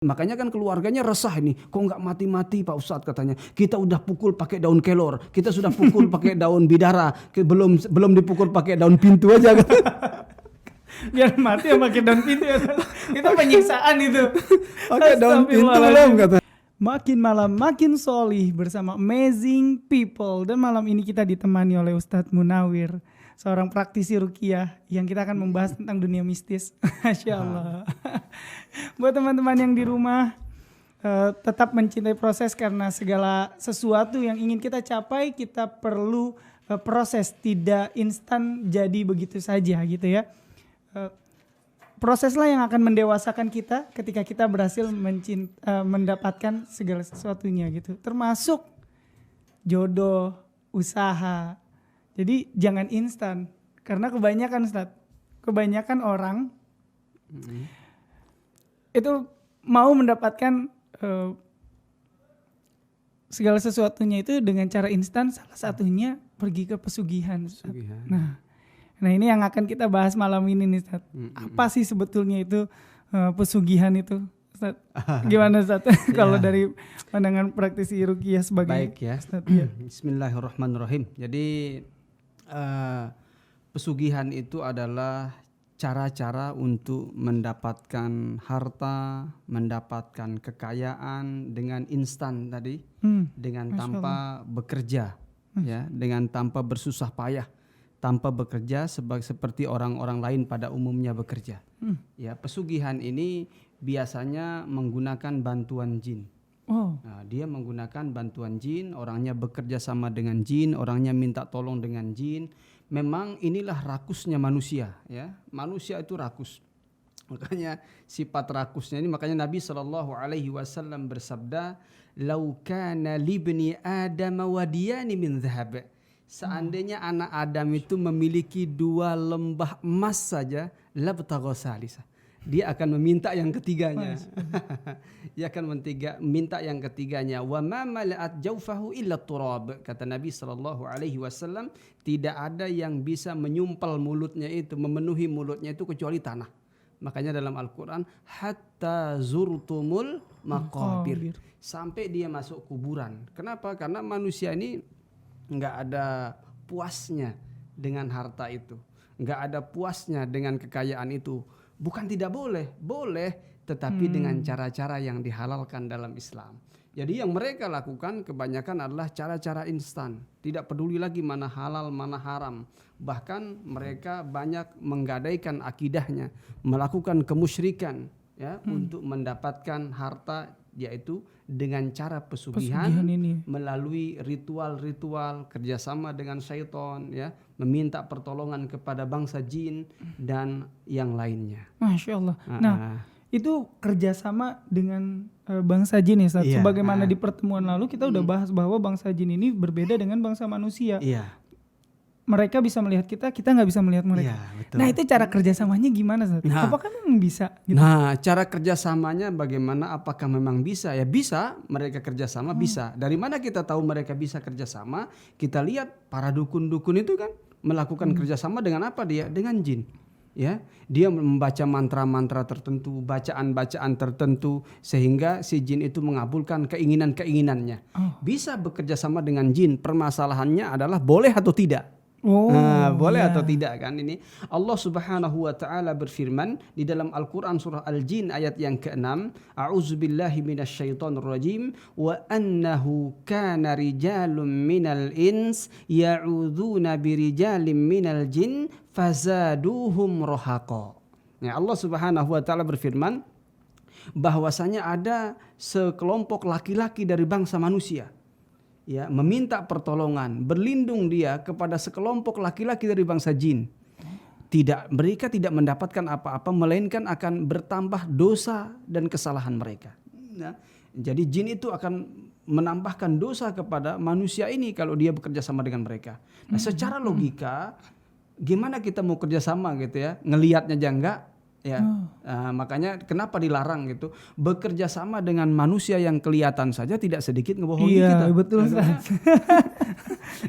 Makanya kan keluarganya resah ini, kok nggak mati-mati Pak Ustadz katanya. Kita udah pukul pakai daun kelor, kita sudah pukul pakai daun bidara, belum dipukul pakai daun pintu aja. Biar mati ya pakai daun pintu. Itu penyiksaan itu. Pakai daun pintu belum kata. Makin malam makin solih bersama amazing people. Dan malam ini kita ditemani oleh Ustadz Munawir, seorang praktisi ruqyah yang kita akan membahas tentang dunia mistis. Masya Allah. Buat teman-teman yang di rumah, tetap mencintai proses, karena segala sesuatu yang ingin kita capai kita perlu proses, tidak instan jadi begitu saja gitu ya. Proseslah yang akan mendewasakan kita ketika kita berhasil mendapatkan segala sesuatunya gitu, termasuk jodoh, usaha. Jadi jangan instan, karena kebanyakan orang itu mau mendapatkan segala sesuatunya itu dengan cara instan. Salah satunya pergi ke pesugihan. Nah ini yang akan kita bahas malam ini nih, Ustaz. Apa sih sebetulnya itu pesugihan itu, Ustaz? Gimana, Ustaz? Kalau dari pandangan praktisi ruqyah sebagai baik ya. Ustaz, ya. Bismillahirrahmanirrahim. Jadi pesugihan itu adalah cara-cara untuk mendapatkan harta, mendapatkan kekayaan dengan instan tadi, dengan tanpa bekerja, ya, dengan tanpa bersusah payah, tanpa bekerja seperti orang-orang lain pada umumnya bekerja. Ya, pesugihan ini biasanya menggunakan bantuan jin. Nah, dia menggunakan bantuan jin, orangnya bekerja sama dengan jin, orangnya minta tolong dengan jin. Memang inilah rakusnya manusia, ya. Manusia itu rakus. Makanya sifat rakusnya ini, makanya Nabi SAW bersabda, "Lau kana libni Adam wadiyani min dhahab." Seandainya anak Adam itu memiliki 2 lembah emas saja, labtagha salisa. Dia akan meminta yang ketiganya. Dia akan minta yang ketiganya. Wa ma mala'at jawfahu illa turab. Kata Nabi SAW, tidak ada yang bisa menyumpal mulutnya itu, memenuhi mulutnya itu kecuali tanah. Makanya dalam Al-Quran, hatta zurtumul maqabir. Sampai dia masuk kuburan. Kenapa? Karena manusia ini nggak ada puasnya dengan harta itu, nggak ada puasnya dengan kekayaan itu. Bukan tidak boleh, boleh, tetapi dengan cara-cara yang dihalalkan dalam Islam. Jadi yang mereka lakukan kebanyakan adalah cara-cara instan, tidak peduli lagi mana halal mana haram. Bahkan mereka banyak menggadaikan akidahnya, melakukan kemusyrikan, ya, untuk mendapatkan harta, yaitu dengan cara pesugihan ini, melalui ritual-ritual, kerjasama dengan syaitan, ya, meminta pertolongan kepada bangsa jin dan yang lainnya. Masya Allah. Nah, itu kerjasama dengan bangsa jin ya, Ustaz. Sebagaimana di pertemuan lalu kita udah bahas bahwa bangsa jin ini berbeda dengan bangsa manusia. Mereka bisa melihat kita, kita nggak bisa melihat mereka. Nah itu cara kerjasamanya gimana, Ustaz? Apakah memang bisa? Gitu? Nah, cara kerjasamanya bagaimana? Apakah memang bisa? Ya bisa, mereka kerjasama bisa. Dari mana kita tahu mereka bisa kerjasama? Kita lihat para dukun-dukun itu kan melakukan kerjasama dengan apa dia? Dengan jin. Ya, dia membaca mantra-mantra tertentu, bacaan-bacaan tertentu, sehingga si jin itu mengabulkan keinginan-keinginannya. Bisa bekerja sama dengan jin. Permasalahannya adalah boleh atau tidak. Boleh atau tidak kan ini. Allah Subhanahu wa taala berfirman di dalam Al-Qur'an surah Al-Jin ayat yang ke-6, A'udzubillahi minasyaitonir rajim, wa annahu kana rijalun minal ins ya'udzuna birijalin minal jin fazaduhum rahaqa. Ya, Allah Subhanahu wa taala berfirman bahwasanya ada sekelompok laki-laki dari bangsa manusia, ya, meminta pertolongan, berlindung dia kepada sekelompok laki-laki dari bangsa jin. Mereka tidak mendapatkan apa-apa, melainkan akan bertambah dosa dan kesalahan mereka. Nah, jadi jin itu akan menambahkan dosa kepada manusia ini kalau dia bekerja sama dengan mereka. Nah, secara logika, gimana kita mau kerja sama gitu ya? Ngelihatnya aja enggak, Ya, makanya kenapa dilarang gitu? Bekerja sama dengan manusia yang kelihatan saja tidak sedikit ngebohongi kita. Iya, betul Ustaz.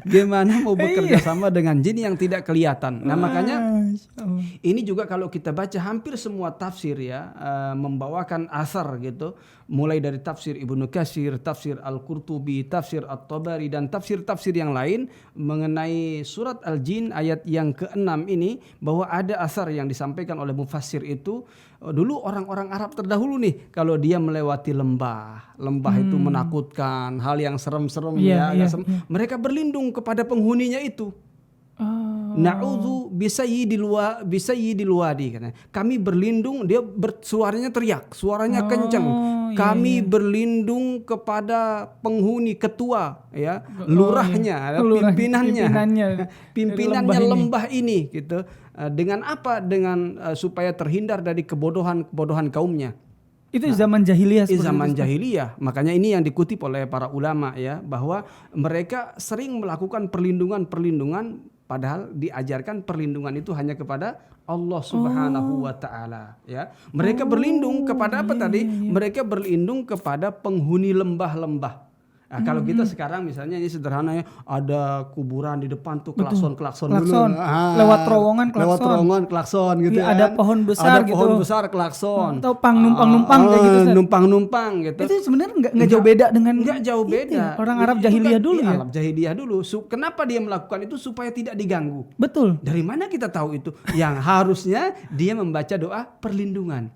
Gimana mau bekerja sama dengan jin yang tidak kelihatan? Nah, makanya Masya Allah. ini juga kalau kita baca hampir semua tafsir ya, membawakan asar gitu, mulai dari tafsir Ibnu Katsir, tafsir Al-Qurtubi, tafsir At-Tabari dan tafsir-tafsir yang lain mengenai surat Al-Jin ayat yang ke-6 ini, bahwa ada asar yang disampaikan oleh mufassir itu, dulu orang-orang Arab terdahulu nih kalau dia melewati lembah itu menakutkan, hal yang serem-serem Iya, ya, iya. mereka berlindung kepada penghuninya itu. Oh. Na'udzu bisayyidil wadi katanya. Kami berlindung, dia suaranya teriak, suaranya kencang. Kami berlindung kepada penghuni, ketua ya, lurahnya, pimpinannya lembah ini gitu. Dengan apa? Dengan supaya terhindar dari kebodohan kaumnya. Itu zaman jahiliyah. Zaman jahiliyah. Makanya ini yang dikutip oleh para ulama ya, bahwa mereka sering melakukan perlindungan padahal diajarkan perlindungan itu hanya kepada Allah Subhanahu wa taala ya. Mereka berlindung kepada apa tadi? Mereka berlindung kepada penghuni lembah-lembah. Nah, kalau kita sekarang misalnya ini sederhana ya, ada kuburan di depan tuh klakson dulu. Lewat terowongan klakson gitu ya, ada pohon besar gitu. Pohon besar klakson. Atau numpang-numpang kayak gitu. Numpang-numpang gitu. Itu sebenarnya enggak jauh beda dengan jauh beda. Orang Arab jahiliyah dulu ya. Arab jahiliyah dulu. Kenapa dia melakukan itu? Supaya tidak diganggu. Betul. Dari mana kita tahu itu? Yang harusnya dia membaca doa perlindungan.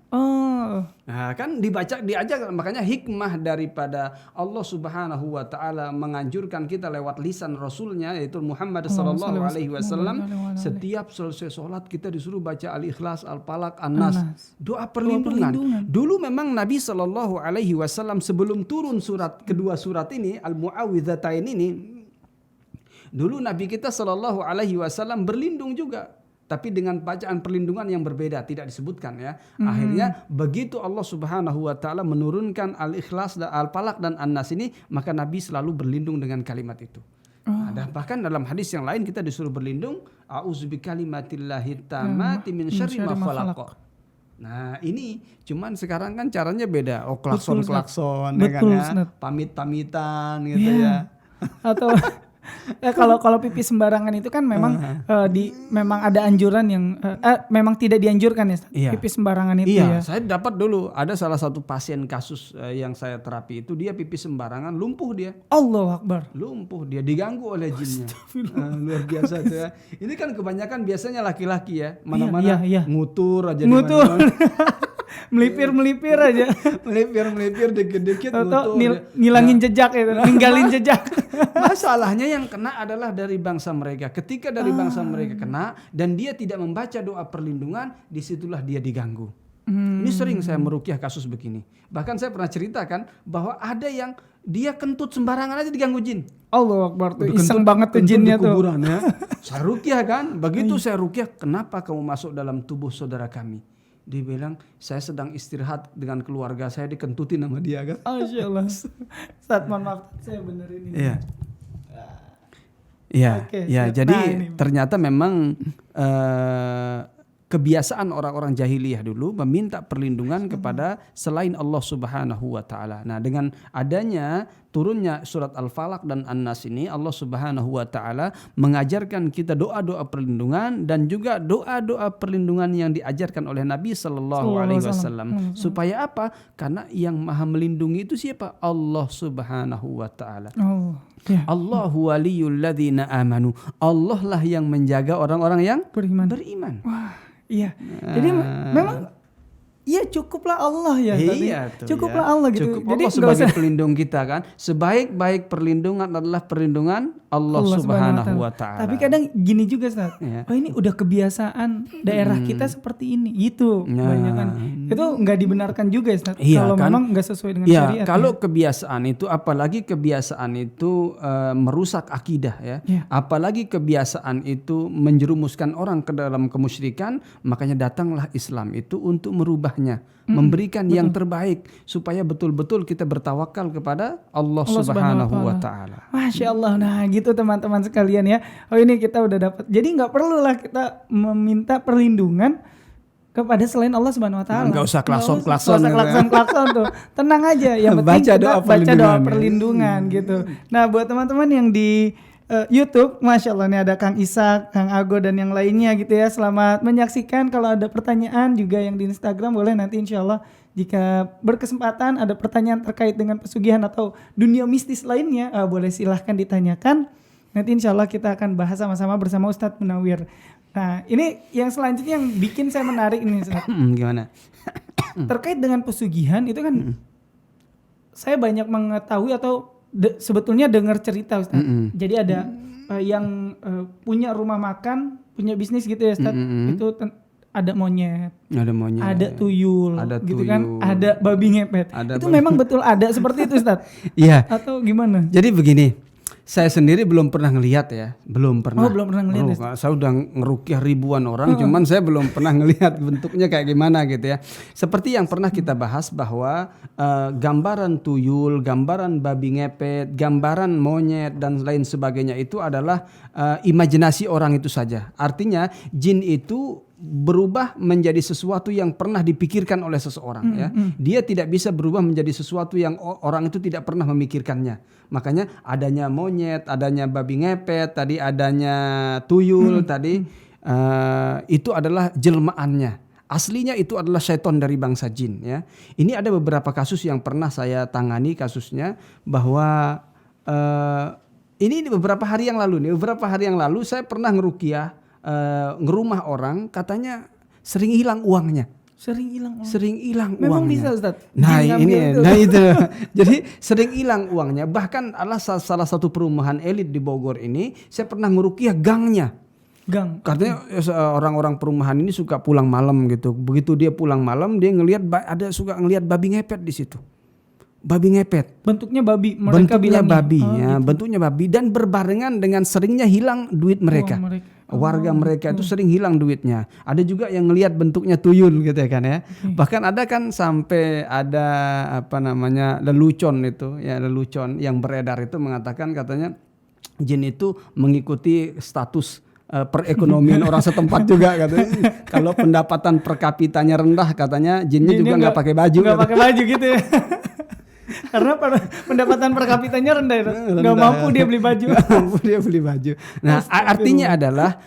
Nah, kan diajak, makanya hikmah daripada Allah Subhanahu wa taala menganjurkan kita lewat lisan Rasulnya yaitu Muhammad sallallahu alaihi wasallam, setiap selesai sholat kita disuruh baca Al-Ikhlas, Al-Falaq, An-Nas, doa perlindungan. Dulu memang Nabi sallallahu alaihi wasallam sebelum turun kedua surat ini Al-Mu'awwidzatain ini, dulu Nabi kita sallallahu alaihi wasallam berlindung juga. Tapi dengan bacaan perlindungan yang berbeda, tidak disebutkan ya. Akhirnya begitu Allah Subhanahu wa taala menurunkan Al-Ikhlas, Al-Falaq dan An-Nas ini, maka Nabi selalu berlindung dengan kalimat itu. Ada bahkan dalam hadis yang lain kita disuruh berlindung, a'udzubikalimatillahi tammati min syarri ma khalaq. Nah, ini cuman sekarang kan caranya beda. Klakson ya kan ya. Pamit-pamitan gitu ya. Atau kalau pipis sembarangan itu kan memang memang ada anjuran yang memang tidak dianjurkan ya, pipis sembarangan itu ya. Saya dapat dulu ada salah satu pasien kasus yang saya terapi itu, dia pipis sembarangan, lumpuh dia. Allahu Akbar. Lumpuh dia, diganggu oleh jinnya. Luar biasa tuh ya. Ini kan kebanyakan biasanya laki-laki ya, mana-mana ngutur aja. melipir aja. melipir dikit-dikit atau ngilangin jejak itu, ninggalin jejak. Masalahnya yang kena adalah dari bangsa mereka. Ketika dari bangsa mereka kena dan dia tidak membaca doa perlindungan, disitulah dia diganggu. Ini sering saya meruqyah kasus begini. Bahkan saya pernah ceritakan bahwa ada yang dia kentut sembarangan aja diganggu jin. Allahu Akbar, tuh iseng banget tuh jinnya tuh. Ya. Saya ruqyah kan, begitu saya ruqyah, kenapa kamu masuk dalam tubuh saudara kami? Dia bilang, saya sedang istirahat dengan keluarga saya, dikentutin sama dia kan. Masya Allah. Saat maaf, saya benerin ini. Iya, jadi ternyata memang kebiasaan orang-orang jahiliyah dulu meminta perlindungan kepada selain Allah Subhanahu wa taala. Nah, dengan adanya turunnya surat Al-Falaq dan An-Nas ini, Allah Subhanahu wa taala mengajarkan kita doa-doa perlindungan dan juga doa-doa perlindungan yang diajarkan oleh Nabi sallallahu alaihi wasallam. Supaya apa? Karena yang Maha melindungi itu siapa? Allah Subhanahu wa taala. Allahu waliyul ladzina amanu. Allah lah yang menjaga orang-orang yang beriman. Wah, iya. Jadi memang iya cukuplah Allah ya. Cukuplah Allah gitu. Cukup Allah sebagai pelindung kita kan. Sebaik-baik perlindungan adalah perlindungan Allah Subhanahu wa taala. Tapi kadang gini juga Ustaz. Oh ini udah kebiasaan daerah kita seperti ini gitu. Banyakan. Itu enggak dibenarkan juga Ustaz. Kalau kan? Memang enggak sesuai dengan syariat. Kalau kebiasaan itu, apalagi kebiasaan itu merusak akidah ya. Apalagi kebiasaan itu menjerumuskan orang ke dalam kemusyrikan, makanya datanglah Islam itu untuk merubahnya, memberikan yang terbaik supaya betul-betul kita bertawakal kepada Allah Subhanahu wa taala. Masya Allah. Nah, gitu teman-teman sekalian ya. Oh ini kita udah dapat. Jadi nggak perlulah kita meminta perlindungan kepada selain Allah Subhanahu wa taala. Enggak usah klakson Nggak usah klakson tuh. Tenang aja, yang penting Baca kita doa baca doa perlindungan. perlindungan gitu. Nah, buat teman-teman yang di YouTube, Masya Allah nih ada Kang Ishak, Kang Ago dan yang lainnya gitu ya. Selamat menyaksikan. Kalau ada pertanyaan juga yang di Instagram boleh nanti insya Allah jika berkesempatan ada pertanyaan terkait dengan pesugihan atau dunia mistis lainnya, boleh silahkan ditanyakan. Nanti insya Allah kita akan bahas sama-sama bersama Ustadz Munawir. Nah ini yang selanjutnya yang bikin saya menarik ini Ustadz. Gimana? Terkait dengan pesugihan itu kan saya banyak mengetahui atau sebetulnya dengar cerita Ustaz. Jadi ada yang punya rumah makan, punya bisnis gitu ya Ustaz. Itu ada monyet, ada tuyul, gitu kan, ada babi ngepet. Itu memang betul ada seperti itu Ustaz? Iya. Atau gimana? Jadi begini, saya sendiri belum pernah ngelihat ya, belum pernah. Oh, belum pernah ngelihat. Saya udah ngerukyah ribuan orang, cuman saya belum pernah ngelihat bentuknya kayak gimana gitu ya. Seperti yang pernah kita bahas bahwa gambaran tuyul, gambaran babi ngepet, gambaran monyet dan lain sebagainya itu adalah imajinasi orang itu saja. Artinya jin itu berubah menjadi sesuatu yang pernah dipikirkan oleh seseorang ya. Dia tidak bisa berubah menjadi sesuatu yang orang itu tidak pernah memikirkannya. Makanya adanya monyet, adanya babi ngepet, tadi adanya tuyul tadi itu adalah jelmaannya. Aslinya itu adalah syaitan dari bangsa jin ya. Ini ada beberapa kasus yang pernah saya tangani kasusnya bahwa ini beberapa hari yang lalu saya pernah ngeruqyah ngerumah orang, katanya sering hilang uangnya. Sering hilang uangnya. Memang bisa Ustaz? Nah itu. Jadi sering hilang uangnya. Bahkan adalah salah satu perumahan elit di Bogor ini, saya pernah ngeruqyah gangnya. Gang. Katanya orang-orang perumahan ini suka pulang malam gitu. Begitu dia pulang malam, dia suka ngelihat babi ngepet di situ. Babi ngepet. Bentuknya babi. Bentuknya babi, gitu. Bentuknya babi dan berbarengan dengan seringnya hilang duit mereka. Warga mereka itu sering hilang duitnya. Ada juga yang ngelihat bentuknya tuyul gitu ya kan ya. Bahkan ada kan sampai ada lelucon yang beredar itu mengatakan katanya jin itu mengikuti status perekonomian orang setempat juga katanya. Kalau pendapatan per kapitanya rendah katanya jinnya juga nggak pakai baju. Nggak pakai baju gitu ya. Karena pendapatan per kapitanya rendah, nggak mampu dia beli baju. Nah artinya adalah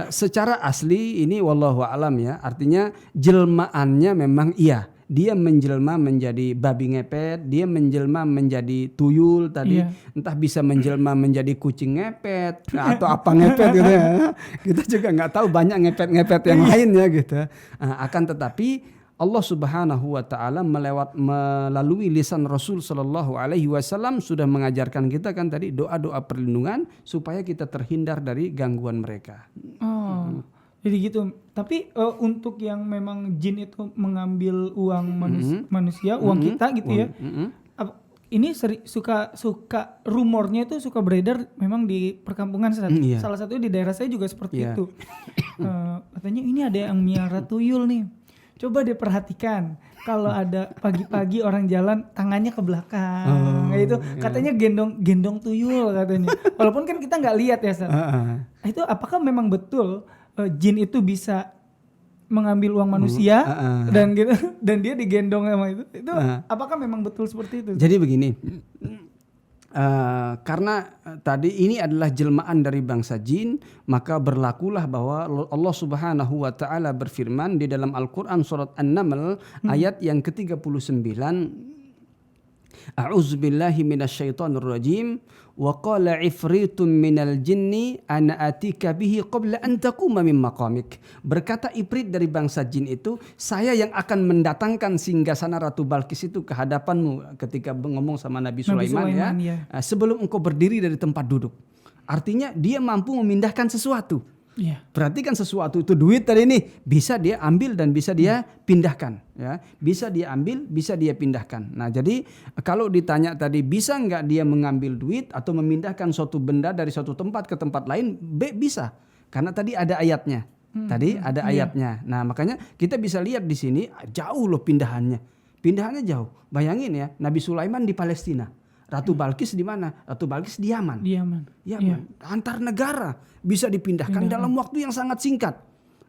secara asli ini wallahu alam ya, artinya jelmaannya memang iya. Dia menjelma menjadi babi ngepet, dia menjelma menjadi tuyul tadi, entah bisa menjelma menjadi kucing ngepet atau apa ngepet gitu ya. Kita juga nggak tahu, banyak ngepet-ngepet yang lainnya gitu. Akan tetapi Allah Subhanahu wa taala melalui lisan Rasul sallallahu alaihi wasallam sudah mengajarkan kita kan tadi doa-doa perlindungan supaya kita terhindar dari gangguan mereka. Jadi gitu. Tapi untuk yang memang jin itu mengambil uang manusia, uang kita gitu ya. Ini suka rumornya itu suka beredar memang di perkampungan. Salah satunya di daerah saya juga seperti itu. Katanya ini ada yang miara tuyul nih. Coba diperhatikan kalau ada pagi-pagi orang jalan tangannya ke belakang, itu katanya gendong tuyul katanya. Walaupun kan kita nggak lihat ya, Ustaz. Itu apakah memang betul jin itu bisa mengambil uang manusia dan gitu dan dia digendong sama itu? Itu apakah memang betul seperti itu? Jadi begini. Karena tadi ini adalah jelmaan dari bangsa jin, maka berlakulah bahwa Allah Subhanahu wa taala berfirman di dalam Al-Qur'an surat An-Naml ayat yang ke-39, A'udzubillahi minasyaitonir rajim wa qala ifritun minal jinni ana atika bihi qabla an taquma min maqamik. Berkata ifrit dari bangsa jin itu, saya yang akan mendatangkan singgasana Ratu Balkis itu ke hadapanmu ketika ngomong sama Nabi Sulaiman ya. Sebelum engkau berdiri dari tempat duduk. Artinya dia mampu memindahkan sesuatu. Perhatikan sesuatu itu duit tadi ini bisa dia ambil dan bisa dia pindahkan ya, bisa dia ambil bisa dia pindahkan. Nah jadi kalau ditanya tadi bisa nggak dia mengambil duit atau memindahkan suatu benda dari suatu tempat ke tempat lain, bisa karena tadi ada ayatnya. Ayatnya. Nah makanya kita bisa lihat di sini jauh loh pindahannya jauh. Bayangin ya, Nabi Sulaiman di Palestina. Ratu Balkis di mana? Ratu Balkis di Yaman. Antar negara bisa dipindahkan dalam waktu yang sangat singkat.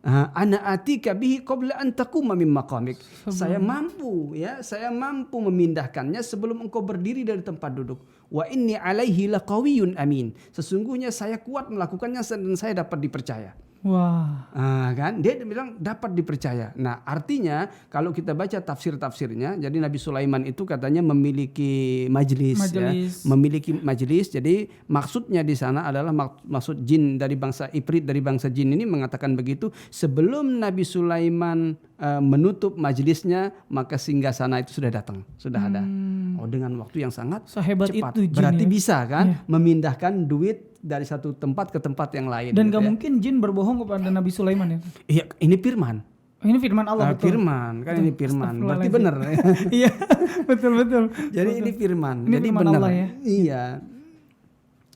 Ana atika bihi qabla an taquma min maqamik. Saya mampu memindahkannya sebelum engkau berdiri dari tempat duduk. Wa inni alaihi laqawiyyun amin. Sesungguhnya saya kuat melakukannya dan saya dapat dipercaya. Wah. Kan dia bilang dapat dipercaya. Nah, artinya kalau kita baca tafsir-tafsirnya, jadi Nabi Sulaiman itu katanya memiliki majelis. Ya, memiliki majelis. Jadi maksudnya di sana adalah maksud jin dari bangsa Ifrit dari bangsa jin ini mengatakan begitu, sebelum Nabi Sulaiman menutup majelisnya, maka singgasana itu sudah datang, sudah ada. Dengan waktu yang sangat sehebat cepat. Itu jin, berarti ya? bisa kan memindahkan duit dari satu tempat ke tempat yang lain. Dan gak mungkin jin berbohong kepada Nabi Sulaiman ya? Iya, ini firman. Ini firman Allah, betul. Firman, kan ini firman. Berarti benar. Iya, betul. Jadi ini firman. Ini jadi firman benar. Allah ya. Iya.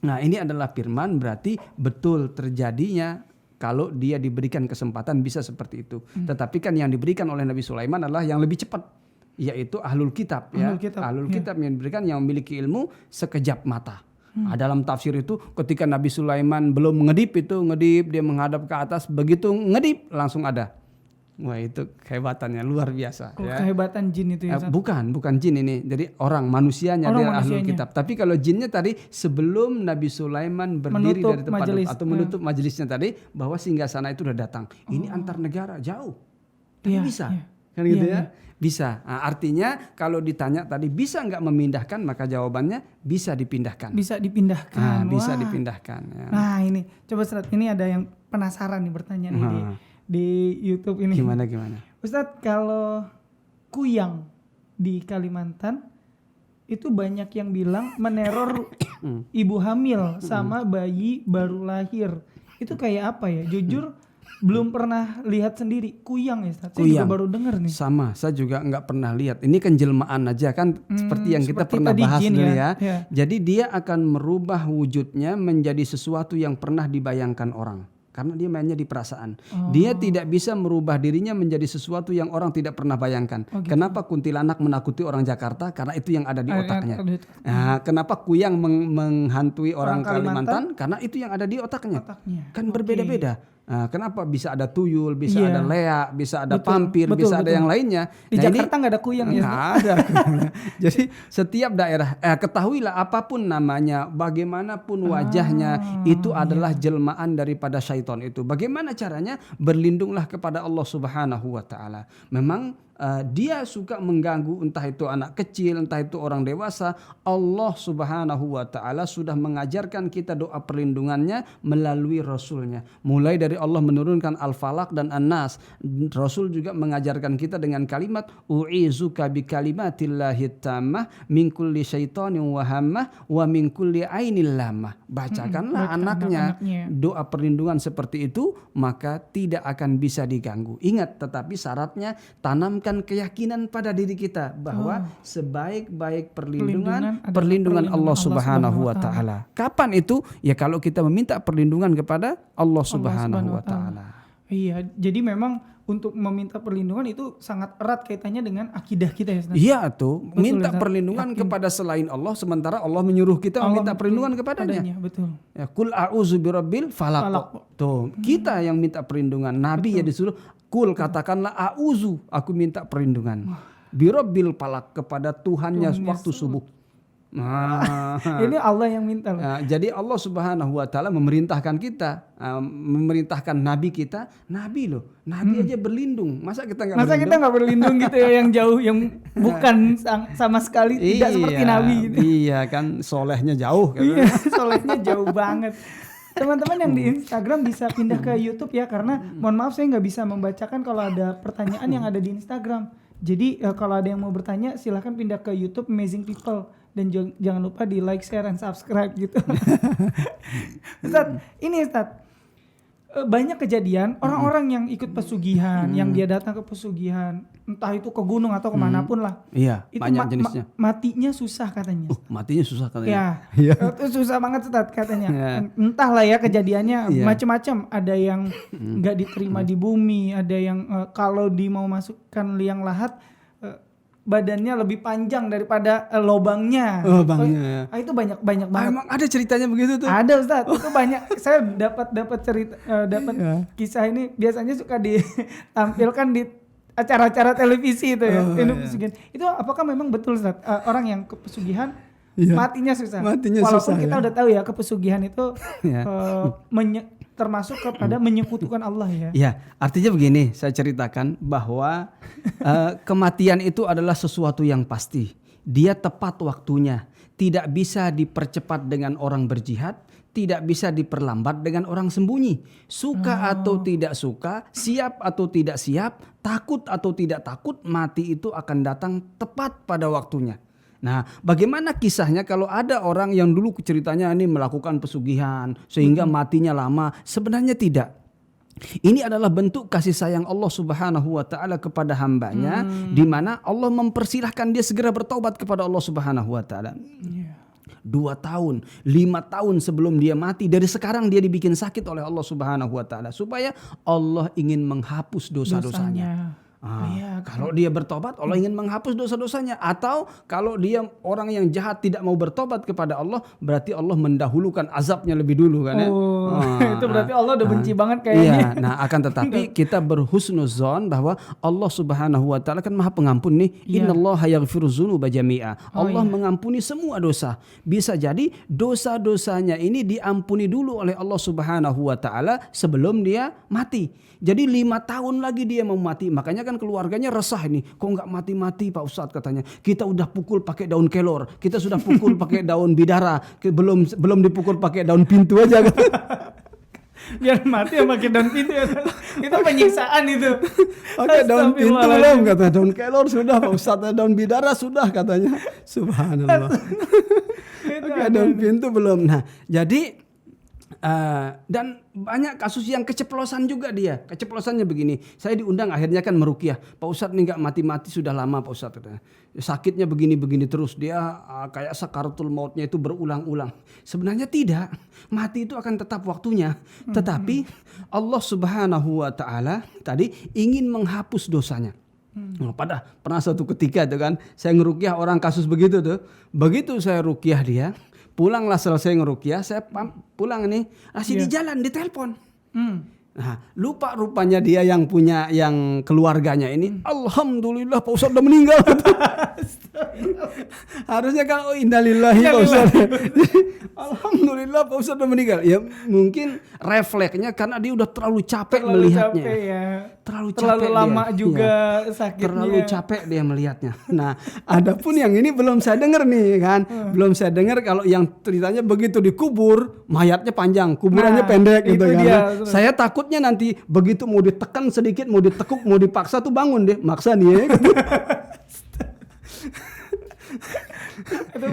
Nah, ini adalah firman, berarti betul terjadinya kalau dia diberikan kesempatan bisa seperti itu. Tetapi kan yang diberikan oleh Nabi Sulaiman adalah yang lebih cepat, yaitu ahlul kitab. Ahlul kitab yang diberikan yang memiliki ilmu sekejap mata. Dalam tafsir itu ketika Nabi Sulaiman belum ngedip dia menghadap ke atas, begitu ngedip langsung ada. Wah, itu kehebatannya luar biasa. Kehebatan jin itu ya? Bukan jin ini. Jadi manusianya dia ahlul kitab. Tapi kalau jinnya tadi sebelum Nabi Sulaiman berdiri dari tempat atau menutup majelisnya tadi, bahwa singgasana itu sudah datang. Ini antar negara jauh. Tapi bisa. Kan gitu ya? Bisa. Nah, artinya kalau ditanya tadi bisa nggak memindahkan, maka jawabannya bisa dipindahkan. Bisa dipindahkan. Bisa dipindahkan. Ya. Nah ini, coba Ustadz, ini ada yang penasaran nih bertanya nih di YouTube ini. Gimana? Ustadz, kalau kuyang di Kalimantan itu banyak yang bilang meneror ibu hamil sama bayi baru lahir. Itu kayak apa ya? Jujur belum pernah lihat sendiri kuyang ya Ustaz. Saya juga baru dengar nih. Sama, saya juga nggak pernah lihat. Ini kan jelmaan aja kan, seperti yang kita pernah bahas dulu ya. Jadi dia akan merubah wujudnya menjadi sesuatu yang pernah dibayangkan orang. Karena dia mainnya di perasaan. Dia tidak bisa merubah dirinya menjadi sesuatu yang orang tidak pernah bayangkan. Kenapa kuntilanak menakuti orang Jakarta? Karena itu yang ada di otaknya. Nah, kenapa kuyang menghantui orang Kalimantan? Karena itu yang ada di otaknya. Kan berbeda-beda. Nah, kenapa bisa ada tuyul, bisa ada leak, bisa ada pampir, bisa ada yang lainnya. Di Jakarta nggak ada kuyang ya? Nggak ada. Jadi setiap daerah, ketahuilah apapun namanya, bagaimanapun wajahnya, itu adalah jelmaan daripada syaitan itu. Bagaimana caranya? Berlindunglah kepada Allah Subhanahu wa Ta'ala. Memang dia suka mengganggu, entah itu anak kecil, entah itu orang dewasa. Allah Subhanahu wa Ta'ala sudah mengajarkan kita doa perlindungannya melalui Rasulnya. Mulai dari Allah menurunkan Al-Falaq dan An-Nas. Rasul juga mengajarkan kita dengan kalimat u'izuka bi kalimatillahi tammah min kulli syaitanin wa hammah wa min kulli ainil lamah. Bacakanlah anaknya doa perlindungan seperti itu, maka tidak akan bisa diganggu. Ingat, tetapi syaratnya tanamkan keyakinan pada diri kita bahwa sebaik-baik perlindungan Allah Subhanahu wa Ta'ala. Kapan itu? Ya kalau kita meminta perlindungan kepada Allah Subhanahu wa Ta'ala. Iya, jadi memang untuk meminta perlindungan itu sangat erat kaitannya dengan akidah kita ya. Iya tuh, minta perlindungan kepada selain Allah, sementara Allah menyuruh kita meminta perlindungan kepadanya. Betul. Ya, Qul a'udzu birabbil falaq. Tuh, kita yang minta perlindungan. Nabi ya disuruh Kul, katakanlah a'udzu, aku minta perlindungan. Birabbil falaq, kepada Tuhannya waktu subuh. Nah, ini Allah yang minta loh. Nah, jadi Allah Subhanahu wa Ta'ala memerintahkan kita, memerintahkan Nabi kita, Nabi aja berlindung. Masa kita nggak berlindung gitu ya, yang jauh, yang bukan sama sekali tidak seperti Nabi gitu. Iya kan, solehnya jauh kan. Iya, solehnya jauh banget. Teman-teman yang di Instagram bisa pindah ke YouTube ya, karena mohon maaf saya nggak bisa membacakan kalau ada pertanyaan yang ada di Instagram. Jadi kalau ada yang mau bertanya silahkan pindah ke YouTube Amazing People. Dan jangan lupa di like, share, dan subscribe gitu. Ustadz, banyak kejadian orang-orang yang ikut pesugihan, yang dia datang ke pesugihan, entah itu ke gunung atau kemanapun lah. Iya, itu banyak jenisnya. Matinya susah katanya. Matinya susah katanya. Ya, itu susah banget Ustadz katanya. Entahlah ya kejadiannya macam-macam. Ada yang nggak diterima di bumi, ada yang kalau mau masukkan liang lahat badannya lebih panjang daripada lobangnya. Bangnya. Itu banyak banget. Emang ada ceritanya begitu tuh? Ada Ustaz, itu banyak. Saya dapat cerita, dapat kisah ini biasanya suka ditampilkan di acara-acara televisi itu ya. Pesugihan. Itu apakah memang betul Ustaz? Orang yang kepesugihan matinya susah. Walaupun kita udah tahu ya kepesugihan itu termasuk kepada menyekutukan Allah ya. Ya, artinya begini, saya ceritakan bahwa kematian itu adalah sesuatu yang pasti. Dia tepat waktunya, tidak bisa dipercepat dengan orang berjihad, tidak bisa diperlambat dengan orang sembunyi. Suka atau tidak suka, siap atau tidak siap, takut atau tidak takut, mati itu akan datang tepat pada waktunya. Nah, bagaimana kisahnya kalau ada orang yang dulu ceritanya ini melakukan pesugihan sehingga matinya lama? Sebenarnya tidak. Ini adalah bentuk kasih sayang Allah Subhanahu wa taala kepada hambanya, di mana Allah mempersilahkan dia segera bertaubat kepada Allah Subhanahu wa taala. 2 tahun, 5 tahun sebelum dia mati, dari sekarang dia dibikin sakit oleh Allah Subhanahu wa taala supaya Allah ingin menghapus dosa-dosanya. Kalau dia bertobat, Allah ingin menghapus dosa-dosanya. Atau kalau dia orang yang jahat tidak mau bertobat kepada Allah, berarti Allah mendahulukan azabnya lebih dulu kan ya. Itu berarti Allah udah benci banget kayaknya. Iya, akan tetapi kita berhusnuzon bahwa Allah Subhanahu wa taala kan Maha Pengampun nih. Innallaha yaghfiru dzunuba jami'a. Allah mengampuni semua dosa. Bisa jadi dosa-dosanya ini diampuni dulu oleh Allah Subhanahu wa taala sebelum dia mati. Jadi 5 tahun lagi dia mau mati. Makanya kan keluarganya resah ini. Kok nggak mati-mati Pak Ustadz katanya. Kita udah pukul pakai daun kelor. Kita sudah pukul pakai daun bidara. Belum dipukul pakai daun pintu aja. Biar mati ya pakai daun pintu ya. Itu penyiksaan itu. Pakai daun pintu belum kata. Daun kelor sudah Pak Ustadz. Daun bidara sudah katanya. Subhanallah. Pakai daun pintu belum. Nah jadi dan banyak kasus yang keceplosan juga dia. Keceplosannya begini. Saya diundang akhirnya kan meruqyah. Pak Ustadz ini gak mati-mati sudah lama Pak Ustadz. Sakitnya begini-begini terus. Dia kayak sakaratul mautnya itu berulang-ulang. Sebenarnya tidak. Mati itu akan tetap waktunya. Tetapi Allah Subhanahu wa ta'ala tadi ingin menghapus dosanya. Pernah suatu ketika itu kan. Saya ngeruqyah orang kasus begitu tuh. Begitu saya ruqyah dia. Pulanglah selesai ngeruqyah, saya pulang nih, di jalan ditelepon. Nah, lupa rupanya dia yang punya yang keluarganya ini. Alhamdulillah Pak Ustadz udah meninggal. Harusnya kan innalillahi Pak Ustadz. Alhamdulillah Pak Ustadz udah meninggal. Ya mungkin refleksnya karena dia udah terlalu capek melihatnya. Capek ya. Terlalu lama dia. juga sakitnya. Terlalu capek dia melihatnya. Nah, adapun yang ini belum saya dengar nih kan. Belum saya dengar kalau yang ceritanya begitu dikubur, mayatnya panjang, kuburannya pendek gitu kan. Saya takutnya nanti begitu mau ditekan sedikit, mau ditekuk, mau dipaksa tuh bangun deh. Maksa nih ya. Gitu. Itu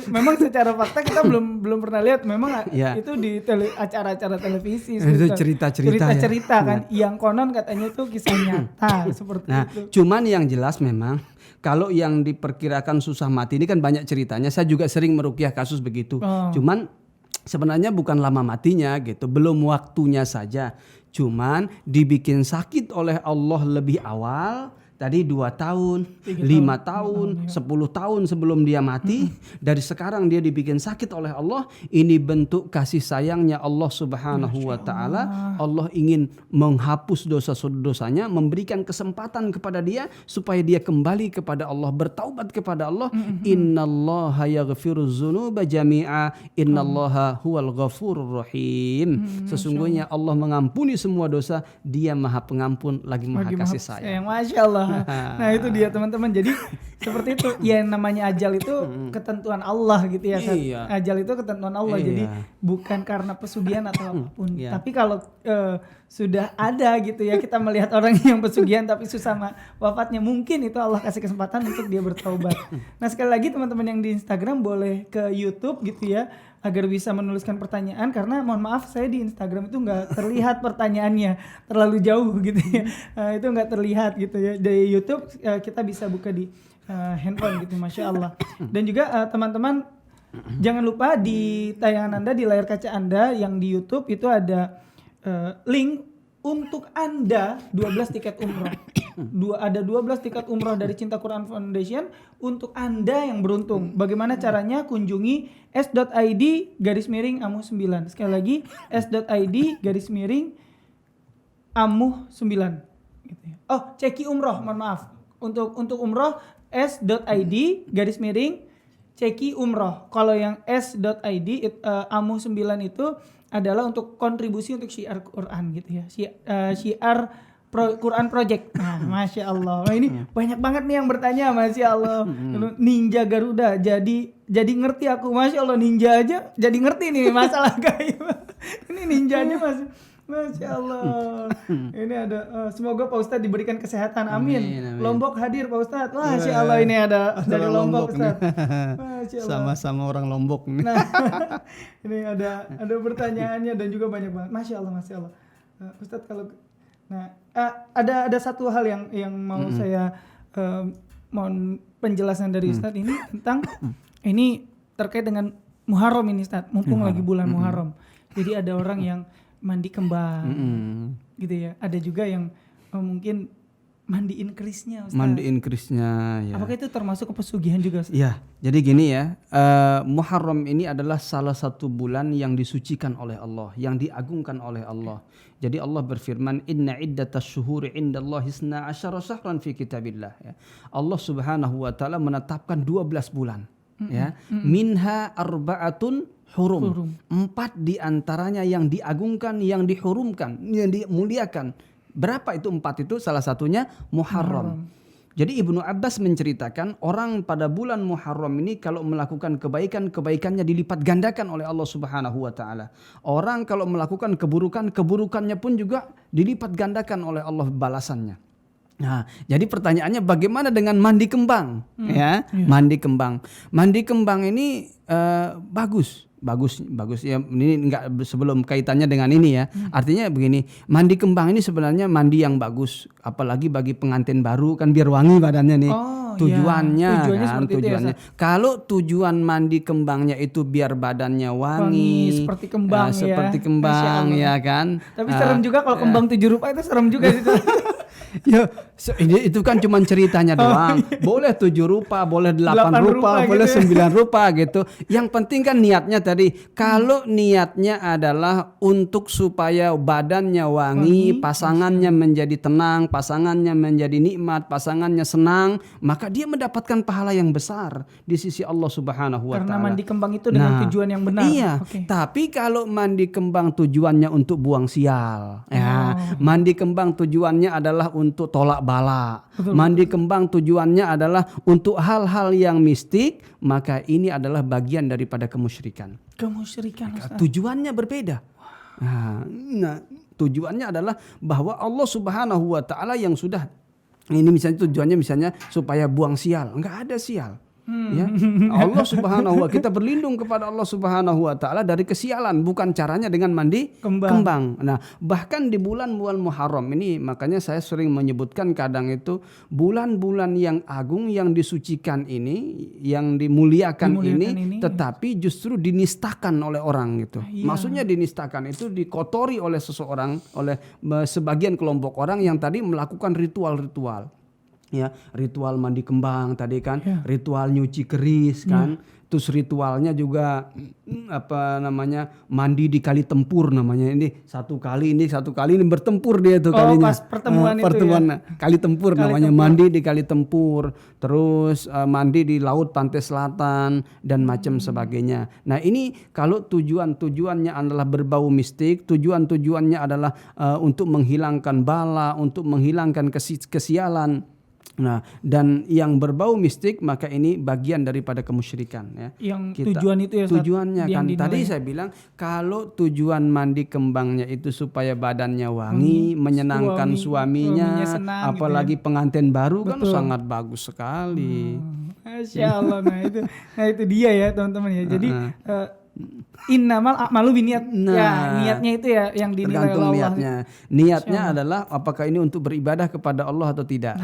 memang secara fakta kita belum pernah lihat memang itu di acara-acara televisi itu cerita-cerita kan yang konon katanya itu kisah nyata seperti itu. Cuman yang jelas memang kalau yang diperkirakan susah mati ini kan banyak ceritanya. Saya juga sering meruqyah kasus begitu. Cuman sebenarnya bukan lama matinya gitu, belum waktunya saja. Cuman dibikin sakit oleh Allah lebih awal. Tadi 2 tahun, 5 tahun, 10 tahun sebelum dia mati. Dari sekarang dia dibikin sakit oleh Allah. Ini bentuk kasih sayangnya Allah Subhanahu wa ta'ala. Allah ingin menghapus dosa-dosanya, memberikan kesempatan kepada dia supaya dia kembali kepada Allah, bertaubat kepada Allah. Innallaha yaghfiru dzunuba jami'a, innallaha huwal ghafurur rahim. Sesungguhnya Allah mengampuni semua dosa, Dia Maha Pengampun lagi Maha Kasih Sayang. Masya Allah. Nah itu dia teman-teman. Jadi seperti itu. Ya namanya ajal itu ketentuan Allah gitu ya. Ajal itu ketentuan Allah. Jadi bukan karena pesugihan atau apapun. Tapi kalau sudah ada gitu ya, kita melihat orang yang pesugihan tapi susah wafatnya, mungkin itu Allah kasih kesempatan untuk dia bertaubat. Nah sekali lagi teman-teman yang di Instagram boleh ke YouTube gitu ya, agar bisa menuliskan pertanyaan, karena mohon maaf saya di Instagram itu nggak terlihat pertanyaannya, terlalu jauh gitu ya. Itu nggak terlihat gitu ya. Dari YouTube kita bisa buka di handphone gitu, Masya Allah. Dan juga teman-teman jangan lupa di tayangan Anda, di layar kaca Anda yang di YouTube itu ada link untuk Anda 12 tiket umroh. Ada 12 tiket umroh dari Cinta Quran Foundation untuk Anda yang beruntung. Bagaimana caranya? Kunjungi s.id/amuh9. Sekali lagi s.id/amuh9 gitu ya. Oh, Ceki Umroh, mohon maaf. Untuk umroh s.id/Ceki Umroh. Kalau yang s.id amuh9 itu adalah untuk kontribusi untuk syiar Quran gitu ya. Syiar Quran Project. Nah, Masya Allah. Nah, ini banyak banget nih yang bertanya, Masya Allah. Ninja Garuda. Jadi ngerti aku, Masya Allah, ninja aja jadi ngerti nih masalah gaib. Ini ninjanya Masya Allah. Ini ada semoga Pak Ustadz diberikan kesehatan. Amin. Lombok hadir Pak Ustadz. Masya Allah, ini ada dari Lombok Ustadz. Masya Allah. Sama-sama orang Lombok nih. Nah, ini ada pertanyaannya dan juga banyak banget. Masya Allah, Masya Allah. Ustadz kalau ada satu hal yang mau saya mohon penjelasan dari Ustadz ini tentang ini terkait dengan Muharram ini Ustadz. Mumpung lagi bulan Muharram. Jadi ada orang yang mandi kembang, gitu ya. Ada juga yang mungkin mandiin kerisnya, Ustaz. Mandiin kerisnya, ya. Apakah itu termasuk kepesugihan juga, Ustaz? Ya, jadi gini ya, Muharram ini adalah salah satu bulan yang disucikan oleh Allah, yang diagungkan oleh Allah. Jadi Allah berfirman, Inna iddatas syuhuri indallahi 12 syahran fi kitabillah. Ya. Allah Subhanahu wa taala menetapkan 12 bulan. Ya, minha arba'atun hurum. 4 diantaranya yang diagungkan, yang dihurumkan, yang dimuliakan. Berapa itu 4 itu? Salah satunya Muharram. Jadi Ibnu Abbas menceritakan orang pada bulan Muharram ini kalau melakukan kebaikan, kebaikannya dilipat gandakan oleh Allah Subhanahu wa taala. Orang kalau melakukan keburukan, keburukannya pun juga dilipat gandakan oleh Allah balasannya. Nah, jadi pertanyaannya bagaimana dengan mandi kembang? Mandi kembang. Mandi kembang ini bagus ya. Ini enggak sebelum kaitannya dengan ini ya. Artinya begini, mandi kembang ini sebenarnya mandi yang bagus, apalagi bagi pengantin baru kan biar wangi badannya nih. Tujuannya. Ya. Kalau tujuan mandi kembangnya itu biar badannya wangi seperti kembang ya kan. Tapi serem juga kalau kembang 7 rupa itu serem juga gitu. Ya, itu kan cuma ceritanya doang. Boleh 7 rupa, boleh 8 rupa, boleh gitu 9 rupa gitu. Yang penting kan niatnya tadi. Kalau niatnya adalah untuk supaya badannya wangi, pasangannya menjadi tenang, pasangannya menjadi nikmat, pasangannya senang, maka dia mendapatkan pahala yang besar di sisi Allah Subhanahu wa taala. Karena mandi kembang itu dengan tujuan yang benar. Iya. Tapi kalau mandi kembang tujuannya untuk buang sial, mandi kembang tujuannya adalah untuk tolak bala. Mandi kembang tujuannya adalah untuk hal-hal yang mistik, maka ini adalah bagian daripada kemusyrikan. Tujuannya berbeda. Nah, tujuannya adalah bahwa Allah Subhanahu wa taala yang sudah ini misalnya tujuannya misalnya supaya buang sial, enggak ada sial. Ya. Allah Subhanahu wa kita berlindung kepada Allah Subhanahu wa taala dari kesialan, bukan caranya dengan mandi kembang. Nah, bahkan di bulan-bulan Muharram ini makanya saya sering menyebutkan kadang itu bulan-bulan yang agung, yang disucikan ini, yang dimuliakan ini tetapi justru dinistakan oleh orang gitu. Maksudnya dinistakan itu dikotori oleh seseorang, oleh sebagian kelompok orang yang tadi melakukan ritual-ritual. Ya, ritual mandi kembang tadi kan, ritual nyuci keris kan, terus ritualnya juga mandi di kali tempur namanya. Ini satu kali ini bertempur dia tuh kalinya. Pas pertemuan kali tempur namanya, mandi di kali tempur, terus mandi di laut pantai selatan dan macam sebagainya. Nah, ini kalau tujuannya adalah berbau mistik, tujuannya adalah untuk menghilangkan bala, untuk menghilangkan kesialan. Nah, dan yang berbau mistik maka ini bagian daripada kemusyrikan ya. Yang tujuan itu ya, tujuannya kan tadi saya bilang kalau tujuan mandi kembangnya itu supaya badannya wangi, menyenangkan suaminya senang, apalagi gitu pengantin baru. Betul. Kan sangat bagus sekali. Masya Allah. Nah itu dia ya teman-teman ya. Jadi innamal a'malu binniyat. Niatnya itu ya yang dinilai oleh Allah. Niatnya adalah apakah ini untuk beribadah kepada Allah atau tidak.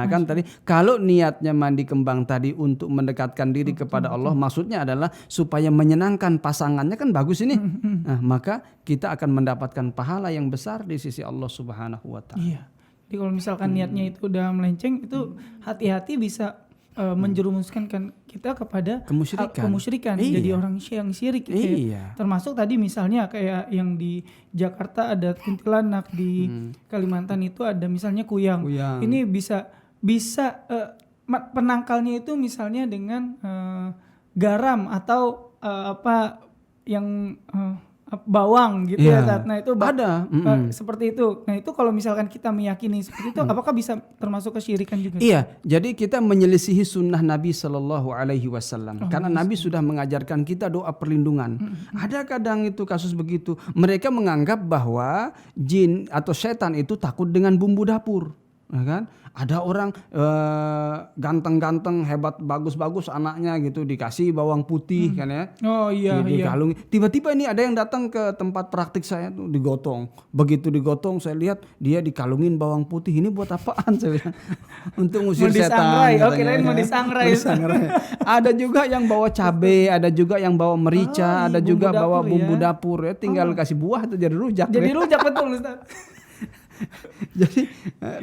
Kan tadi kalau niatnya mandi kembang tadi untuk mendekatkan diri kepada Allah, maksudnya adalah supaya menyenangkan pasangannya, kan bagus ini. Nah, maka kita akan mendapatkan pahala yang besar di sisi Allah Subhanahu wa taala. Iya. Jadi kalau misalkan niatnya itu udah melenceng, itu hati-hati bisa menjerumuskan kan kita kepada kemusyrikan. Jadi orang yang syirik gitu ya. Termasuk tadi misalnya kayak yang di Jakarta ada kuntilanak, di Kalimantan itu ada misalnya kuyang. Ini bisa penangkalnya itu misalnya dengan garam atau apa yang bawang gitu ya. Nah itu ada seperti itu. Nah itu kalau misalkan kita meyakini seperti itu, apakah bisa termasuk kesyirikan juga? Iya, jadi kita menyelisihi sunnah Nabi Sallallahu Alaihi Wasallam. Karena Nabi sudah mengajarkan kita doa perlindungan. Ada kadang itu kasus begitu. Mereka menganggap bahwa jin atau setan itu takut dengan bumbu dapur. Ya kan? Ada orang ganteng-ganteng, hebat, bagus-bagus anaknya gitu, dikasih bawang putih kan ya. Dikalungi. Tiba-tiba ini ada yang datang ke tempat praktik saya tuh digotong. Begitu digotong saya lihat dia dikalungin bawang putih. Ini buat apaan saya bilang? Untuk ngusir setan. Kirain mau disangrai. Ada juga yang bawa cabai, ada juga yang bawa merica, ada juga bawa bumbu dapur ya. Tinggal kasih buah itu jadi rujak. Jadi rujak betul Ustaz. Jadi,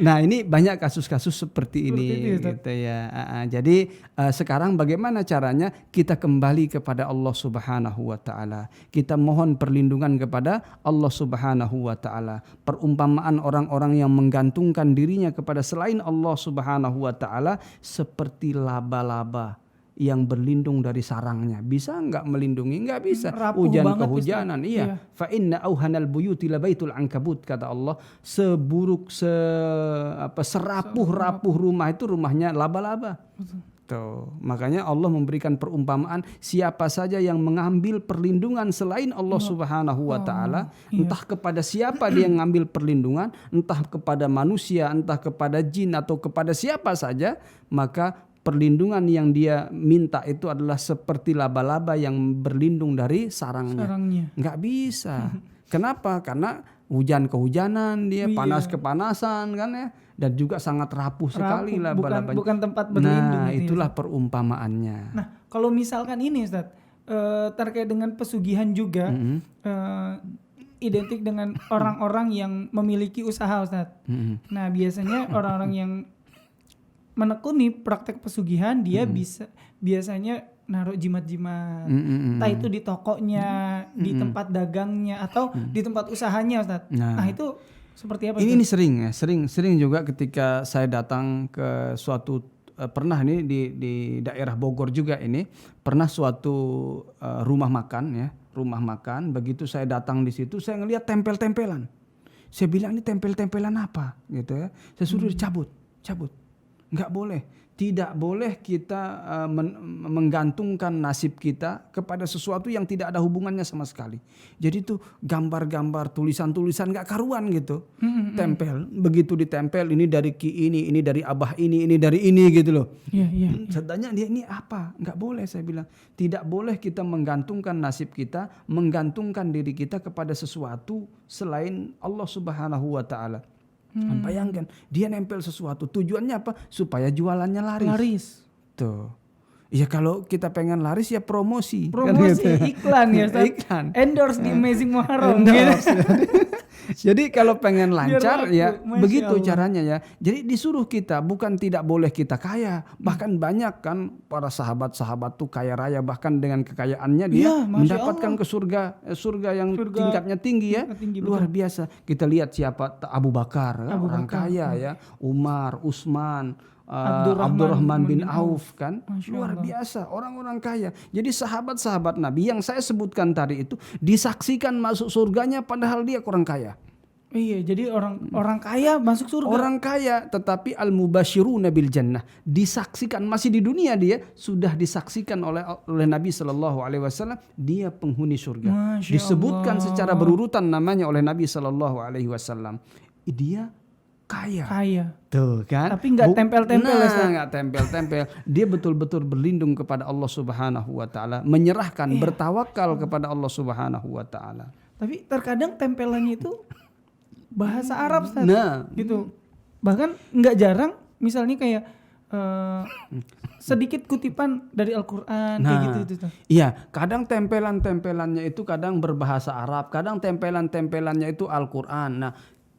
nah ini banyak kasus-kasus seperti ini gitu ya. Jadi sekarang bagaimana caranya kita kembali kepada Allah Subhanahu Wa Taala. Kita mohon perlindungan kepada Allah Subhanahu Wa Taala. Perumpamaan orang-orang yang menggantungkan dirinya kepada selain Allah Subhanahu Wa Taala seperti laba-laba yang berlindung dari sarangnya. Bisa enggak melindungi? Enggak bisa. Hujan kehujanan. Iya. Fa inna auhanal buyuti labaitul ankabut, kata Allah. Serapuh-rapuh rumah itu rumahnya laba-laba. Tuh. Makanya Allah memberikan perumpamaan siapa saja yang mengambil perlindungan selain Allah Subhanahu Wa Taala, entah kepada siapa dia mengambil perlindungan, entah kepada manusia, entah kepada jin atau kepada siapa saja, maka perlindungan yang dia minta itu adalah seperti laba-laba yang berlindung dari sarangnya. Nggak bisa. Kenapa? Karena hujan kehujanan dia, panas kepanasan kan ya, dan juga sangat rapuh sekali laba-labanya. Bukan tempat berlindung. Nah itulah perumpamaannya. Nah kalau misalkan ini Ustaz, terkait dengan pesugihan juga, identik dengan orang-orang yang memiliki usaha Ustaz. Nah biasanya orang-orang yang menekuni praktek pesugihan dia biasanya naruh jimat-jimat, entah itu di tokonya, di tempat dagangnya atau di tempat usahanya Ustaz. Nah itu seperti apa? Ini sering juga ketika saya datang ke suatu pernah ini di daerah Bogor juga ini pernah suatu rumah makan. Begitu saya datang di situ saya ngelihat tempel-tempelan. Saya bilang ini tempel-tempelan apa gitu ya. Saya suruh dicabut. Nggak boleh. Tidak boleh kita menggantungkan nasib kita kepada sesuatu yang tidak ada hubungannya sama sekali. Jadi tuh gambar-gambar, tulisan-tulisan nggak karuan gitu. Tempel, begitu ditempel ini dari ki ini dari abah ini dari ini gitu loh. Sedangkan dia ini apa? Nggak boleh saya bilang. Tidak boleh kita menggantungkan nasib kita, menggantungkan diri kita kepada sesuatu selain Allah Subhanahu Wa Taala. Bayangkan dia nempel sesuatu, tujuannya apa? Supaya jualannya laris. Tuh. Ya kalau kita pengen laris ya promosi kan gitu. Iklan ya iklan. Endorse di Amazing Muharram. Jadi kalau pengen lancar ya begitu caranya ya. Jadi disuruh kita, bukan tidak boleh kita kaya. Bahkan banyak kan para sahabat-sahabat tuh kaya raya, bahkan dengan kekayaannya dia mendapatkan ke surga yang tingkatnya tinggi ya. Luar biasa. Kita lihat siapa, Abu Bakar, orang kaya ya. Umar, Utsman, Abdurrahman bin Auf kan, luar biasa orang-orang kaya. Jadi sahabat-sahabat Nabi yang saya sebutkan tadi itu disaksikan masuk surganya padahal dia kurang kaya. Iya, jadi orang kaya masuk surga. Orang kaya tetapi al-mubasyiruna bil jannah disaksikan masih di dunia dia sudah disaksikan oleh Nabi sallallahu alaihi wasallam dia penghuni surga. Disebutkan secara berurutan namanya oleh Nabi sallallahu alaihi wasallam. Dia kaya. Tuh kan. Tapi nggak tempel-tempel. Nggak tempel-tempel. Dia betul-betul berlindung kepada Allah Subhanahu Wa Taala, menyerahkan, bertawakal kepada Allah Subhanahu Wa Taala. Tapi terkadang tempelannya itu bahasa Arab Ustaz. Gitu. Bahkan nggak jarang, misalnya kayak sedikit kutipan dari Al-Quran kayak gitu. Iya, kadang tempelan-tempelannya itu kadang berbahasa Arab, kadang tempelan-tempelannya itu Al-Quran. Nah,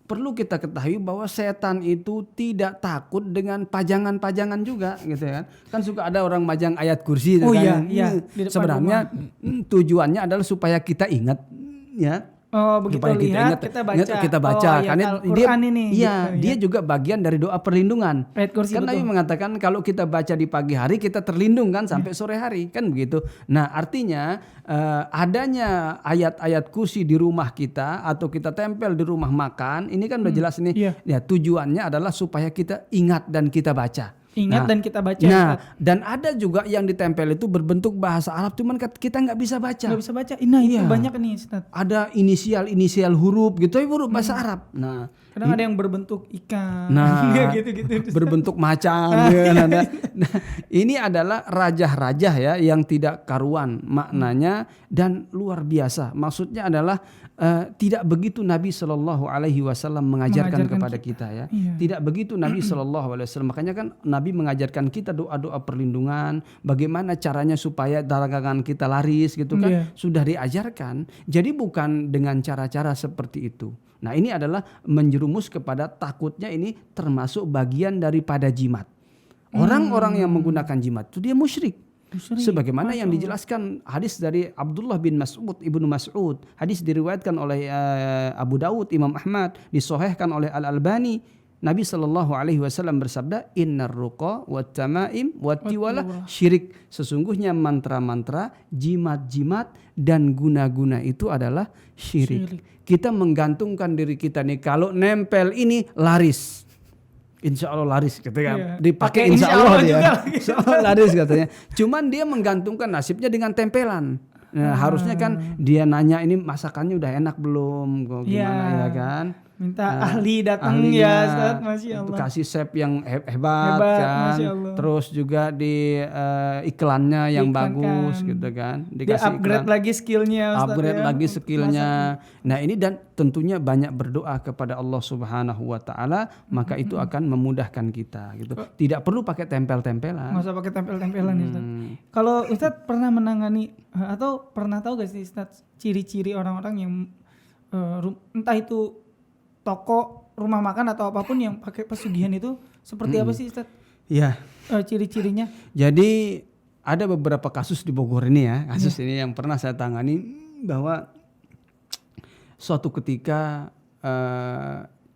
perlu kita ketahui bahwa setan itu tidak takut dengan pajangan-pajangan juga gitu kan. Kan suka ada orang majang ayat kursi Oh kan. iya, di depan Sebenarnya tujuannya adalah supaya kita ingat ya. Oh begitu Supaya lihat kita baca. Kita baca. Oh, Karena Al-Quran ini. Iya, gitu, dia juga bagian dari doa perlindungan. Ayat kursi Kan Nabi betul. mengatakan kalau kita baca di pagi hari kita terlindung kan sampai sore hari kan begitu. Nah artinya adanya ayat-ayat kursi di rumah kita atau kita tempel di rumah makan ini kan udah jelas nih. Iya. Ya tujuannya adalah supaya kita ingat dan kita baca. Ingat dan kita baca. Nah, Ustaz. dan ada juga yang ditempel itu berbentuk bahasa Arab, cuman kita nggak bisa baca. Nggak bisa baca. Nah itu Iya. banyak nih Ustaz. Ada inisial huruf gitu, huruf bahasa Arab. Nah, Kadang ada yang berbentuk ikan. Nah, gitu-gitu. berbentuk macan. Ya, nah, ini adalah rajah-rajah ya yang tidak karuan maknanya dan luar biasa. Maksudnya adalah tidak begitu Nabi Shallallahu Alaihi Wasallam mengajarkan kepada kita ya. Iya. Tidak begitu Nabi Shallallahu Alaihi Wasallam. Makanya kan Nabi mengajarkan kita doa-doa perlindungan. Bagaimana caranya supaya dagangan kita laris gitu kan. Iya. Sudah diajarkan. Jadi bukan dengan cara-cara seperti itu. Nah ini adalah menjerumus kepada takutnya ini termasuk bagian daripada jimat. Orang-orang yang menggunakan jimat itu dia musyrik. Sebagaimana yang dijelaskan hadis dari Abdullah bin Mas'ud, Ibnu Mas'ud. Hadis diriwayatkan oleh Abu Dawud, Imam Ahmad, disahihkan oleh Al-Albani. Nabi SAW bersabda, Innar ruqa wat tamaim wat tiwala syirik. Sesungguhnya mantra-mantra, jimat-jimat dan guna-guna itu adalah syirik. Kita menggantungkan diri kita nih, kalau nempel ini laris. Insya Allah laris gitu kan. Iya. Dipakai Pakai insya insya Allah Allah dia. juga. Insya Allah laris katanya. Cuman dia menggantungkan nasibnya dengan tempelan. Nah, harusnya kan dia nanya ini masakannya udah enak belum? Kok gimana ya kan? Minta ahli datang Ahlinya, ya Ustaz, Masya Allah. kasih chef yang hebat Hebat, kan. Masya Allah. Terus juga di iklannya yang Diiklankan. bagus gitu kan. Dia upgrade lagi skillnya Ustaz. Upgrade ya. lagi skillnya. Nah ini dan tentunya banyak berdoa kepada Allah Subhanahu Wa Taala, maka itu akan memudahkan kita gitu. Tidak perlu pakai tempel-tempelan. Nggak usah pakai tempel-tempelan ya Ustaz. Kalau Ustaz pernah menangani atau pernah tahu gak sih Ustaz ciri-ciri orang-orang yang entah itu toko, rumah makan atau apapun yang pakai pesugihan itu seperti apa sih Ustaz? Ya. Ciri-cirinya? Jadi ada beberapa kasus di Bogor ini ya, kasus ini yang pernah saya tangani bahwa suatu ketika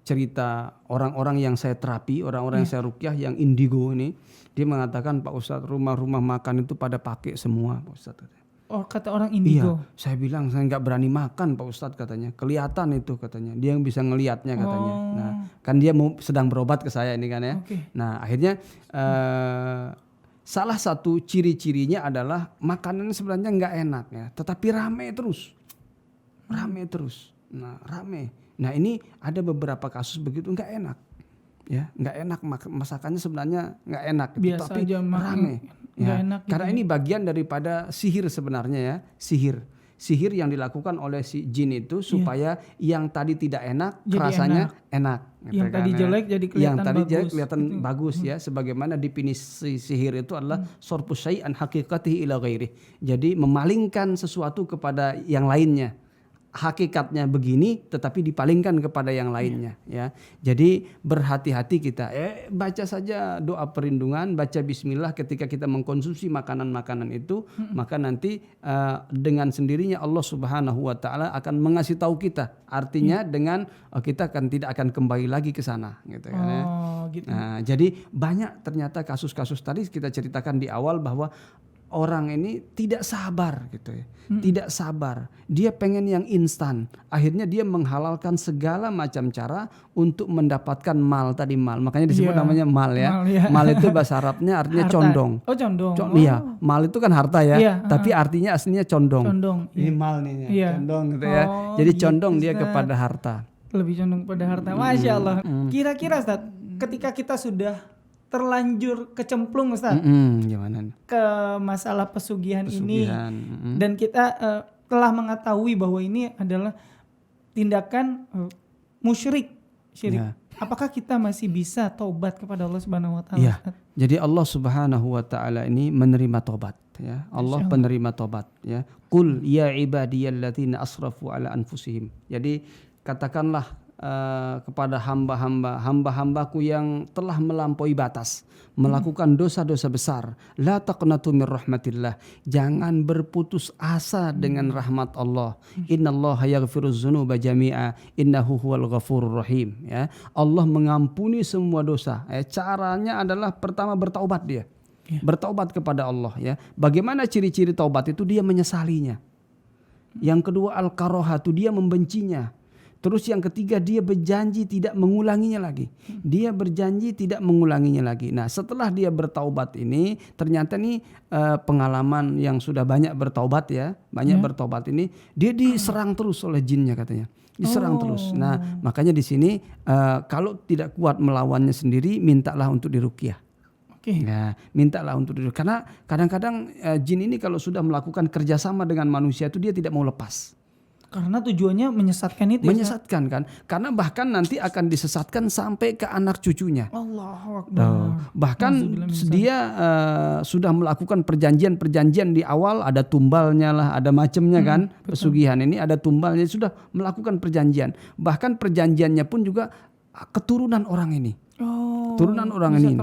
cerita orang-orang yang saya terapi, orang-orang yang saya ruqyah yang indigo ini, dia mengatakan Pak Ustadz rumah-rumah makan itu pada pakai semua Pak Ustadz. Oh kata orang indigo. Iya, saya bilang saya nggak berani makan Pak Ustadz katanya, kelihatan itu katanya, dia yang bisa ngelihatnya katanya. Nah kan dia sedang berobat ke saya ini kan ya. Oke. Nah akhirnya salah satu ciri-cirinya adalah makanan sebenarnya nggak enak ya, tetapi rame terus. Nah rame. Nah ini ada beberapa kasus begitu nggak enak, ya nggak enak masakannya sebenarnya nggak enak, gitu, Biasa tapi aja rame. Ya, enak gitu karena ini bagian daripada sihir sebenarnya ya, sihir yang dilakukan oleh si jin itu supaya yang tadi tidak enak Jadi rasanya enak. Yang tadi jelek jadi kelihatan yang tadi bagus. jelek kelihatan bagus ya, sebagaimana definisi sihir itu adalah sorpus syai'an haqiqatihi ila ghairi. Jadi memalingkan sesuatu kepada yang lainnya. Hakikatnya begini tetapi dipalingkan kepada yang lainnya ya. Jadi berhati-hati kita. Baca saja doa perlindungan, baca bismillah ketika kita mengkonsumsi makanan-makanan itu, maka nanti dengan sendirinya Allah Subhanahu wa taala akan mengasih tahu kita. Artinya dengan kita tidak akan kembali lagi ke sana gitu kan ya. Gitu. Nah, jadi banyak ternyata kasus-kasus tadi kita ceritakan di awal bahwa orang ini tidak sabar gitu ya. Tidak sabar. Dia pengen yang instan. Akhirnya dia menghalalkan segala macam cara untuk mendapatkan mal tadi mal. Makanya disebut namanya mal ya. Mal itu bahasa Arabnya artinya Harta. condong. Oh condong. Iya, mal itu kan harta ya. Iya, Tapi artinya aslinya condong. Condong. Ini mal nih ya. Iya. Condong gitu ya. Jadi gitu, condong dia Ustaz. kepada harta. Lebih condong pada harta. Masya Allah. Kira-kira Ustaz, ketika kita sudah terlanjur kecemplung Ustaz Gimana? ke masalah pesugihan ini Pesugihan. dan kita telah mengetahui bahwa ini adalah tindakan musyrik, syirik. Ya. Apakah kita masih bisa taubat kepada Allah Subhanahu wa taala? Iya. Jadi Allah Subhanahu wa taala ini menerima tobat ya. Allah penerima tobat ya. Qul ya ibadiyalladzina asrafu ala anfusihim. Jadi katakanlah kepada hamba-hambaku yang telah melampaui batas, melakukan dosa-dosa besar. La taqnatu mir rahmatillah. Jangan berputus asa dengan rahmat Allah. Innallaha yaghfiruz dzunuba jami'a innahu huwal ghafurur rahim. Ya. Allah mengampuni semua dosa. Caranya adalah pertama bertaubat dia. Bertaubat kepada Allah, ya. Bagaimana ciri-ciri taubat itu? Dia menyesalinya. Yang kedua al-karahatu, dia membencinya. Terus yang ketiga, dia berjanji tidak mengulanginya lagi. Dia berjanji tidak mengulanginya lagi. Nah, setelah dia bertaubat ini, ternyata nih pengalaman yang sudah banyak bertaubat ya, bertaubat ini, dia diserang terus oleh jinnya katanya. Diserang terus. Nah, makanya di sini kalau tidak kuat melawannya sendiri, mintalah untuk diruqyah. Nah, mintalah untuk diruqyah. Karena kadang-kadang jin ini kalau sudah melakukan kerjasama dengan manusia itu dia tidak mau lepas. Karena tujuannya menyesatkan itu. Menyesatkan kan? Karena bahkan nanti akan disesatkan sampai ke anak cucunya. Allahu Akbar. Bahkan dia sudah melakukan perjanjian-perjanjian di awal, ada tumbalnya lah, ada macamnya kan. Pesugihan ini ada tumbalnya, sudah melakukan perjanjian. Bahkan perjanjiannya pun juga keturunan orang ini. Turunan orang ini.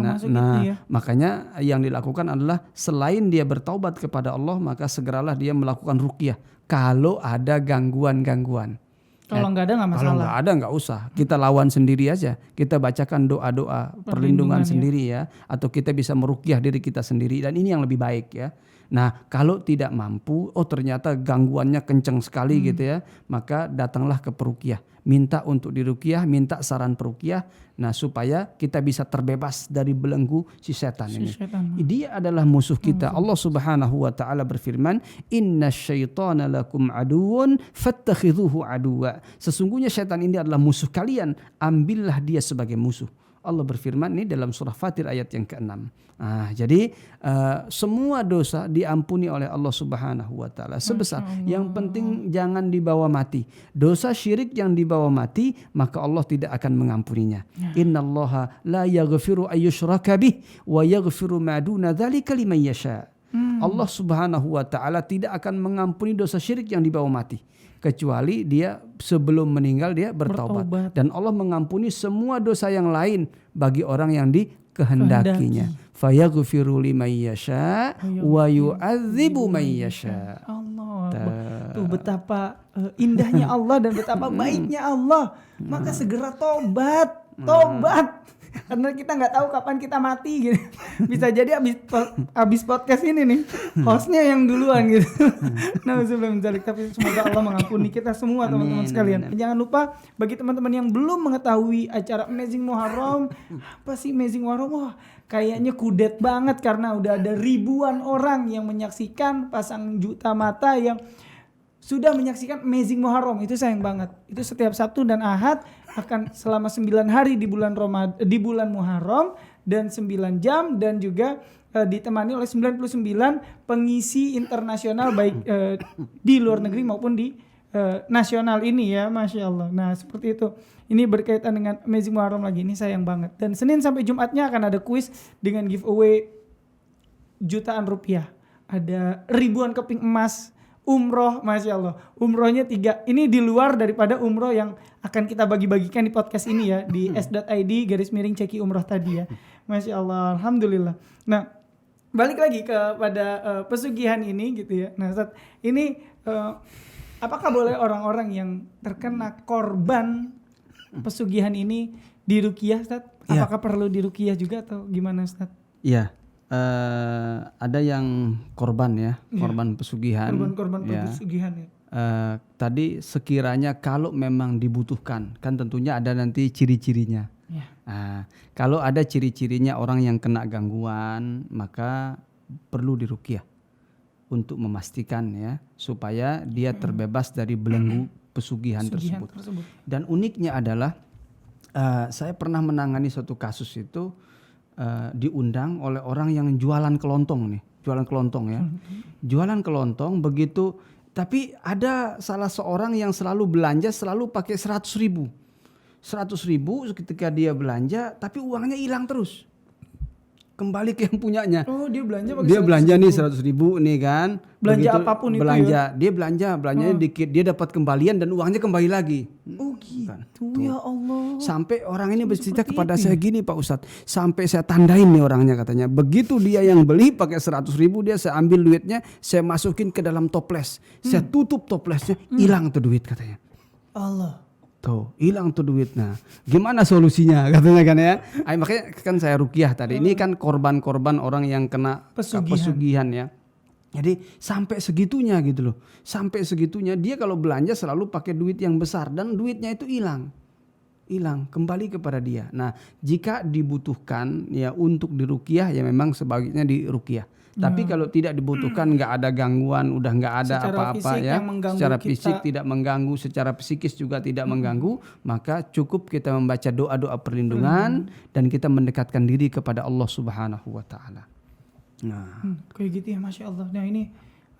Makanya yang dilakukan adalah selain dia bertaubat kepada Allah, maka segeralah dia melakukan ruqyah. Kalau ada gangguan-gangguan. Kalau nggak ada nggak masalah. Kalau nggak ada nggak usah. Kita lawan sendiri aja. Kita bacakan doa-doa perlindungan sendiri ya. Atau kita bisa meruqyah diri kita sendiri. Dan ini yang lebih baik ya. Nah, kalau tidak mampu, ternyata gangguannya kenceng sekali gitu ya, maka datanglah ke peruqyah. Minta untuk diruqyah, minta saran peruqyah. Nah, supaya kita bisa terbebas dari belenggu si setan ini. Dia adalah musuh kita. Allah Subhanahu wa taala berfirman, "Innasyaitana lakum aduwwun fattakhidhuhu aduwwa." Sesungguhnya setan ini adalah musuh kalian, ambillah dia sebagai musuh. Allah berfirman ini dalam surah Fatir ayat yang ke-6. Jadi semua dosa diampuni oleh Allah Subhanahu wa taala sebesar. Yang penting jangan dibawa mati. Dosa syirik yang dibawa mati, maka Allah tidak akan mengampuninya. Innallaha la yaghfiru ayyushraka bih wa yaghfiru ma duna dzalika liman yasha. Allah Subhanahu wa taala tidak akan mengampuni dosa syirik yang dibawa mati, kecuali dia sebelum meninggal dia bertaubat. Dan Allah mengampuni semua dosa yang lain bagi orang yang dikehendakinya. Fayaghfiru liman yasha wa yu'adzibu man yasha. Allah. Tuh betapa indahnya Allah dan betapa baiknya Allah. Maka segera tobat. Karena kita nggak tahu kapan kita mati gitu. Bisa jadi abis podcast ini nih hostnya yang duluan gitu. Nah, sebelum mencari, tapi semoga Allah mengampuni kita semua teman-teman sekalian. Jangan lupa bagi teman-teman yang belum mengetahui acara Amazing Muharram, apa sih Amazing Muharram? Wah, kayaknya kudet banget karena udah ada ribuan orang yang menyaksikan, pasang juta mata yang sudah menyaksikan Amazing Muharram. Itu sayang banget. Itu setiap Sabtu dan Ahad akan selama 9 hari di bulan Muharram dan 9 jam, dan juga ditemani oleh 99 pengisi internasional baik di luar negeri maupun di nasional ini ya, Masya Allah. Nah seperti itu. Ini berkaitan dengan Amazing Muharram lagi, ini sayang banget. Dan Senin sampai Jumatnya akan ada kuis dengan giveaway jutaan rupiah. Ada ribuan keping emas, umroh, Masya Allah. Umrohnya 3. Ini di luar daripada umroh yang akan kita bagi-bagikan di podcast ini ya. Di s.id/ceki umroh tadi ya. Masya Allah, Alhamdulillah. Nah, balik lagi kepada pesugihan ini gitu ya. Nah, Ustaz, ini apakah boleh orang-orang yang terkena korban pesugihan ini diruqyah, Ustaz? Apakah perlu diruqyah juga atau gimana, Ustaz? Iya. Ada yang korban ya, korban pesugihan. Korban pesugihan ya. Tadi sekiranya kalau memang dibutuhkan, kan tentunya ada nanti ciri-cirinya. Kalau ada ciri-cirinya orang yang kena gangguan, maka perlu diruqyah untuk memastikan ya, supaya dia terbebas dari belenggu pesugihan tersebut. Dan uniknya adalah saya pernah menangani suatu kasus itu. Diundang oleh orang yang jualan kelontong nih, jualan kelontong begitu. Tapi ada salah seorang yang selalu belanja, selalu pakai 100.000 ketika dia belanja, tapi uangnya hilang terus. kembali ke yang punyanya. Oh, dia belanja pakai Dia 100 belanja ribu. nih 100.000 nih kan. Belanja apapun itu belanja, dia belanjanya dikit, dia dapat kembalian dan uangnya kembali lagi. Oh gitu, ya Allah. Sampai orang ini bercerita kepada saya gini Pak Ustadz, sampai saya tandain nih orangnya katanya. Begitu dia yang beli pakai 100.000, dia saya ambil duitnya, saya masukin ke dalam toples, saya tutup toplesnya, hilang tuh duit katanya. Allah. Tuh, hilang tuh duitnya. Gimana solusinya katanya kan ya? Makanya kan saya ruqyah tadi. Ini kan korban-korban orang yang kena pesugihan ya. Jadi sampai segitunya gitu loh. Sampai segitunya dia kalau belanja selalu pakai duit yang besar dan duitnya itu hilang. Hilang kembali kepada dia. Nah, jika dibutuhkan ya untuk diruqyah ya memang sebaiknya diruqyah. Tapi kalau tidak dibutuhkan, nggak ada gangguan, udah nggak ada apa-apa ya, secara fisik tidak mengganggu, secara psikis juga tidak mengganggu, maka cukup kita membaca doa-doa perlindungan dan kita mendekatkan diri kepada Allah Subhanahu wa taala. Nah, kayak gitu ya, Masya Allah. Nah ini,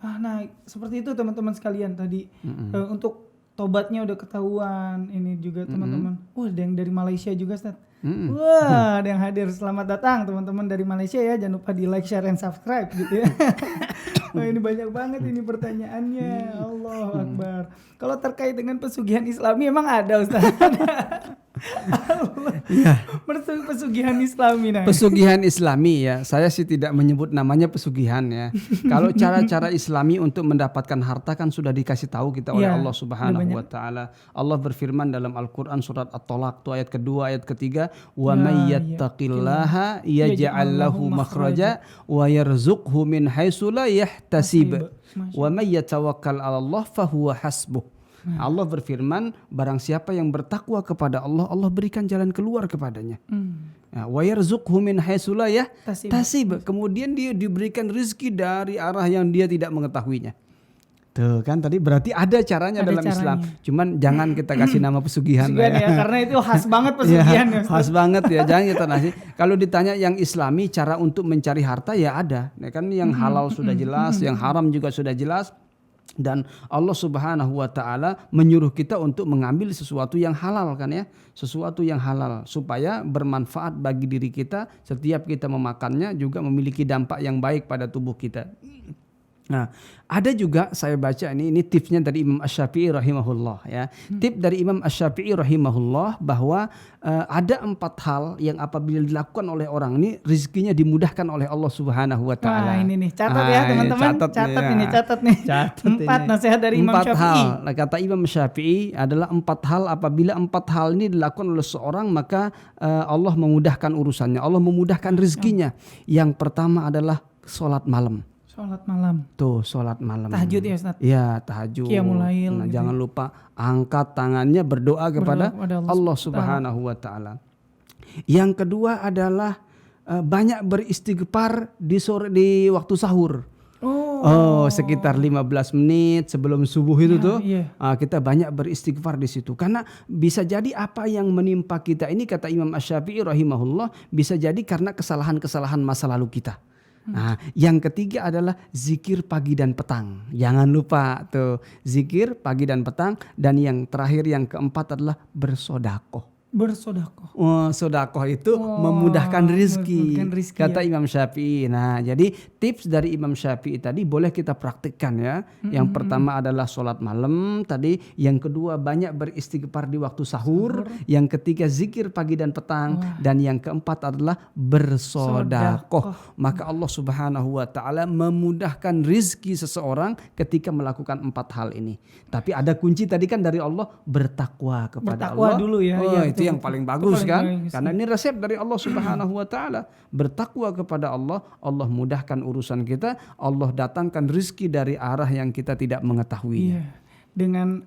nah seperti itu teman-teman sekalian tadi. Untuk tobatnya udah ketahuan, ini juga teman-teman. Wah, ada yang dari Malaysia juga, Ustaz. Wah, ada yang hadir. Selamat datang teman-teman dari Malaysia ya. Jangan lupa di like, share, and subscribe gitu ya. Wah, ini banyak banget ini pertanyaannya. Allahu Akbar. Kalau terkait dengan pesugihan Islami emang ada, Ustaz? ya. Pesugihan Islami. Nah. Pesugihan Islami ya, saya sih tidak menyebut namanya pesugihan ya. Kalau cara-cara Islami untuk mendapatkan harta kan sudah dikasih tahu kita oleh Allah Subhanahu wa taala. Allah berfirman dalam Al-Qur'an surat At-Talaq ayat kedua, ayat ketiga, "Wa may yattaqillaha yaj'al lahu makhraja wa yarzuqhu min haitsu la yahtasib. Wa may yatawakkal 'ala Allah fahuwa hasbuh." Allah berfirman, barang siapa yang bertakwa kepada Allah, Allah berikan jalan keluar kepadanya. Wa yarzuqhu min haitsu la yahtasib. Kemudian dia diberikan rezeki dari arah yang dia tidak mengetahuinya. Tuh kan tadi berarti ada caranya dalam Islam. Cuman jangan kita kasih nama pesugihan ya, karena itu khas banget pesugihan ya, khas banget ya, jangan kita nasi. Kalau ditanya yang Islami cara untuk mencari harta ya ada. Ya kan yang halal sudah jelas, yang haram juga sudah jelas. Dan Allah Subhanahu wa taala menyuruh kita untuk mengambil sesuatu yang halal kan ya, sesuatu yang halal supaya bermanfaat bagi diri kita, setiap kita memakannya juga memiliki dampak yang baik pada tubuh kita. Nah, ada juga saya baca ini tipsnya dari Imam Asy-Syafi'i rahimahullah ya. Tip dari Imam Asy-Syafi'i rahimahullah bahwa ada 4 hal yang apabila dilakukan oleh orang ini rezekinya dimudahkan oleh Allah Subhanahu wa taala. Wah, ini nih catat ya teman-teman. Catat nih. 4 nasihat dari Imam Syafi'i. Hal, kata Imam Syafi'i adalah 4 hal, apabila 4 hal ini dilakukan oleh seorang maka Allah memudahkan urusannya, Allah memudahkan rezekinya. Yang pertama adalah sholat malam. Sholat malam. Tuh, sholat malam. Tahajud ya Ustaz? Iya, tahajud. Qiyamul Lail. Nah, jangan lupa angkat tangannya berdoa kepada Allah Subhanahu wa taala. Yang kedua adalah banyak beristighfar di waktu sahur. Sekitar 15 menit sebelum subuh itu kita banyak beristighfar di situ. Karena bisa jadi apa yang menimpa kita ini, kata Imam Asy-Syafi'i rahimahullah, bisa jadi karena kesalahan-kesalahan masa lalu kita. Nah, yang ketiga adalah zikir pagi dan petang. Jangan lupa tuh zikir pagi dan petang. Dan yang terakhir, yang keempat adalah bersodakoh. Sodakoh itu memudahkan rezeki, kata Imam Syafi'i. Nah, jadi tips dari Imam Syafi'i tadi boleh kita praktikkan ya. Yang pertama adalah sholat malam tadi, yang kedua banyak beristighfar di waktu sahur, yang ketiga zikir pagi dan petang, dan yang keempat adalah bersodakoh. Maka Allah Subhanahu wa taala memudahkan rezeki seseorang ketika melakukan 4 hal ini. Tapi ada kunci tadi kan dari Allah, bertakwa kepada Allah. Bertakwa dulu ya. Itu yang paling bagus kan, karena ini resep dari Allah Subhanahu wa taala. Bertakwa kepada Allah, Allah mudahkan urusan kita, Allah datangkan rezeki dari arah yang kita tidak mengetahuinya. Dengan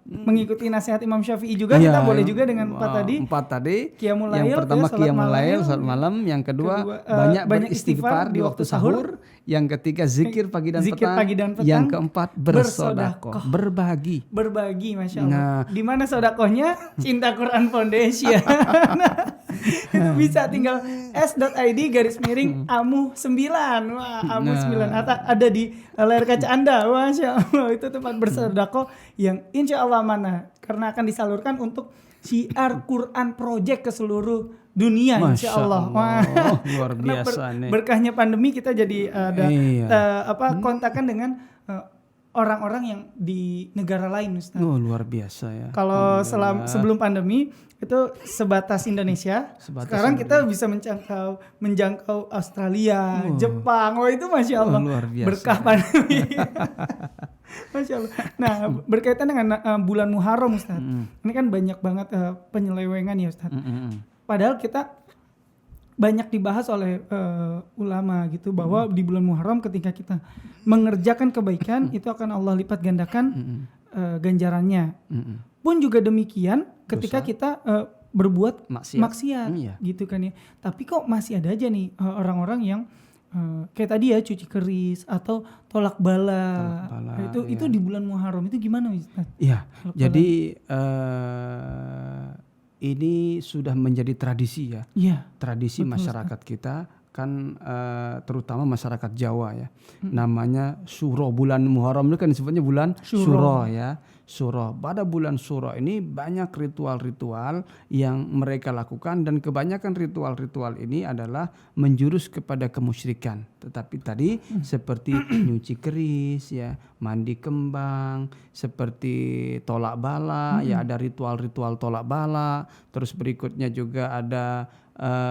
mengikuti nasihat Imam Syafi'i juga kita boleh juga dengan 4 tadi. Qiyamul Lail, yang pertama qiyamul lail, salat malam, yang kedua banyak beristighfar di waktu sahur, yang ketiga zikir pagi dan petang, yang keempat bersodakoh, berbagi, Masya Allah. Nah, di mana sodakohnya? Cinta Quran Foundation. Itu bisa tinggal s.id/amu9. Wah, amu9 ada di layar kaca Anda. Masya Allah, itu tempat bersodakoh yang insya Allah karena akan disalurkan untuk syiar Quran Project ke seluruh dunia Masya insya Allah. Allah. Luar biasa nih. Berkahnya pandemi kita jadi ada Iya. kontakan dengan orang-orang yang di negara lain Ustaz. Oh, luar biasa ya. Kalau Alhamdulillah. sebelum pandemi itu sebatas Indonesia. Sekarang kita bisa menjangkau Australia, Jepang. Oh itu Masya Allah. luar biasa. Berkah pandemi. Masya Allah. Nah berkaitan dengan bulan Muharram Ustaz. Ini kan banyak banget penyelewengan ya Ustaz. Padahal kita banyak dibahas oleh ulama gitu bahwa di bulan Muharram ketika kita mengerjakan kebaikan itu akan Allah lipat gandakan ganjarannya. Pun juga demikian ketika kita berbuat maksiat gitu kan ya. Tapi kok masih ada aja nih orang-orang yang kayak tadi ya cuci keris atau tolak bala itu di bulan Muharram itu gimana Ustaz? Iya. Jadi ini sudah menjadi tradisi ya. Iya. Tradisi masyarakat kita kan terutama masyarakat Jawa ya. Namanya Syuro, bulan Muharram itu kan disebutnya bulan Syuro ya. Syuro. Pada bulan Syuro ini banyak ritual-ritual yang mereka lakukan dan kebanyakan ritual-ritual ini adalah menjurus kepada kemusyrikan. Tetapi tadi seperti nyuci keris ya, mandi kembang, seperti tolak bala ya, ada ritual-ritual tolak bala. Terus berikutnya juga ada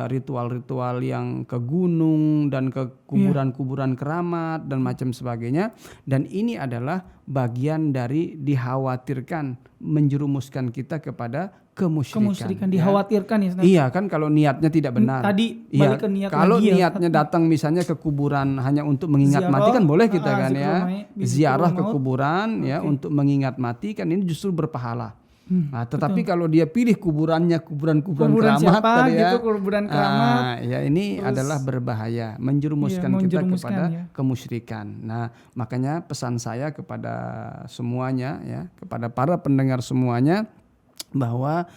ritual-ritual yang ke gunung dan ke kuburan-kuburan keramat dan macam sebagainya. Dan ini adalah bagian dari dikhawatirkan menjerumuskan kita kepada kemusyrikan. Dikhawatirkan ya. Iya kan kalau niatnya tidak benar. Tadi balik ke niat kalau lagi niatnya datang misalnya ke kuburan hanya untuk mengingat mati kan boleh kita kan ya. Ziarah ke kuburan ya untuk mengingat mati kan ini justru berpahala. Nah, tetapi kalau dia pilih kuburan keramat siapa, tadi ya, gitu, kuburan keramat, ya ini adalah berbahaya, menjerumuskan kita kepada kemusyrikan. Nah, makanya pesan saya kepada semuanya ya, kepada para pendengar semuanya bahwa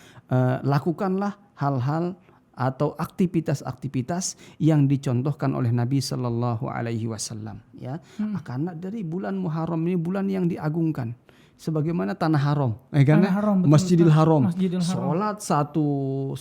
lakukanlah hal-hal atau aktivitas-aktivitas yang dicontohkan oleh Nabi Sallallahu Alaihi Wasallam ya. Karena dari bulan Muharram ini bulan yang diagungkan. Sebagaimana tanah haram, Masjidil Haram. Sholat satu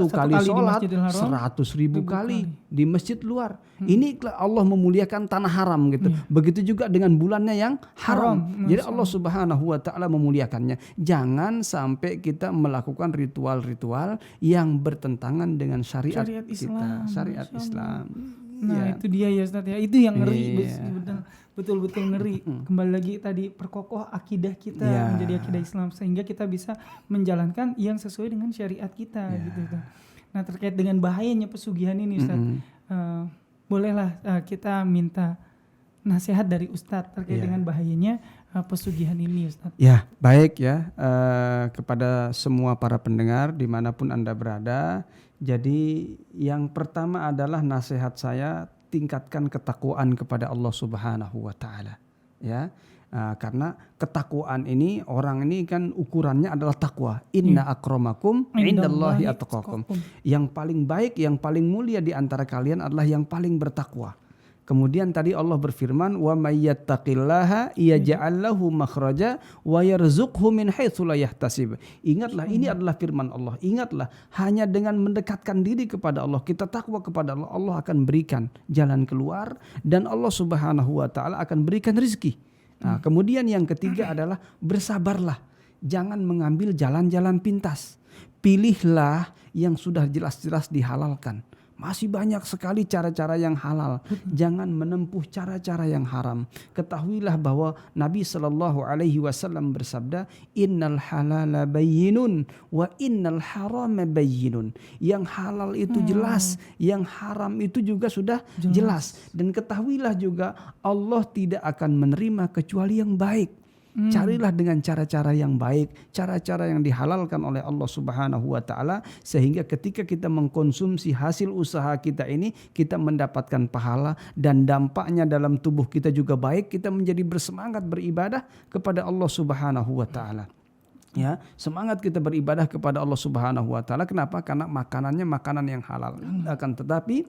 kali sholat 100.000 kali di masjid luar. Ini Allah memuliakan tanah haram gitu. Begitu juga dengan bulannya yang haram. Jadi Allah Subhanahu Wa Taala memuliakannya. Jangan sampai kita melakukan ritual-ritual yang bertentangan dengan syariat kita, syariat Islam. Nah itu dia ya Ustaz ya. Itu yang ngeri betul-betul ngeri. Kembali lagi tadi perkokoh akidah kita menjadi akidah Islam sehingga kita bisa menjalankan yang sesuai dengan syariat kita gitu. Nah terkait dengan bahayanya pesugihan ini Ustaz, bolehlah kita minta nasihat dari Ustadz terkait dengan bahayanya pesugihan ini Ustaz. Ya baik ya, kepada semua para pendengar dimanapun Anda berada. Jadi yang pertama adalah nasihat saya, tingkatkan ketakwaan kepada Allah Subhanahu Wa Taala ya. Karena ketakwaan ini, orang ini kan ukurannya adalah takwa. Inna akramakum indallahi atqakum. Yang paling baik, yang paling mulia di antara kalian adalah yang paling bertakwa. Kemudian tadi Allah berfirman, wa may yattaqillaha yaj'al lahu makhraja wa yarzuqhu min haitsu la yahtasib. Ingatlah, ini adalah firman Allah. Ingatlah, hanya dengan mendekatkan diri kepada Allah, kita takwa kepada Allah, Allah akan berikan jalan keluar dan Allah Subhanahu Wa Taala akan berikan rezeki. Nah, kemudian yang ketiga adalah bersabarlah. Jangan mengambil jalan-jalan pintas. Pilihlah yang sudah jelas-jelas dihalalkan. Masih banyak sekali cara-cara yang halal. Jangan menempuh cara-cara yang haram. Ketahuilah bahwa Nabi Sallallahu Alaihi Wasallam bersabda, Innal halala bayyinun wa innal harama bayyinun. Yang halal itu jelas, yang haram itu juga sudah jelas. Dan ketahuilah juga Allah tidak akan menerima kecuali yang baik. Carilah dengan cara-cara yang baik, cara-cara yang dihalalkan oleh Allah Subhanahu Wa Taala, sehingga ketika kita mengkonsumsi hasil usaha kita ini, kita mendapatkan pahala dan dampaknya dalam tubuh kita juga baik. Kita menjadi bersemangat beribadah kepada Allah Subhanahu Wa Taala. Ya, semangat kita beribadah kepada Allah Subhanahu Wa Taala. Kenapa? Karena makanannya makanan yang halal. Akan tetapi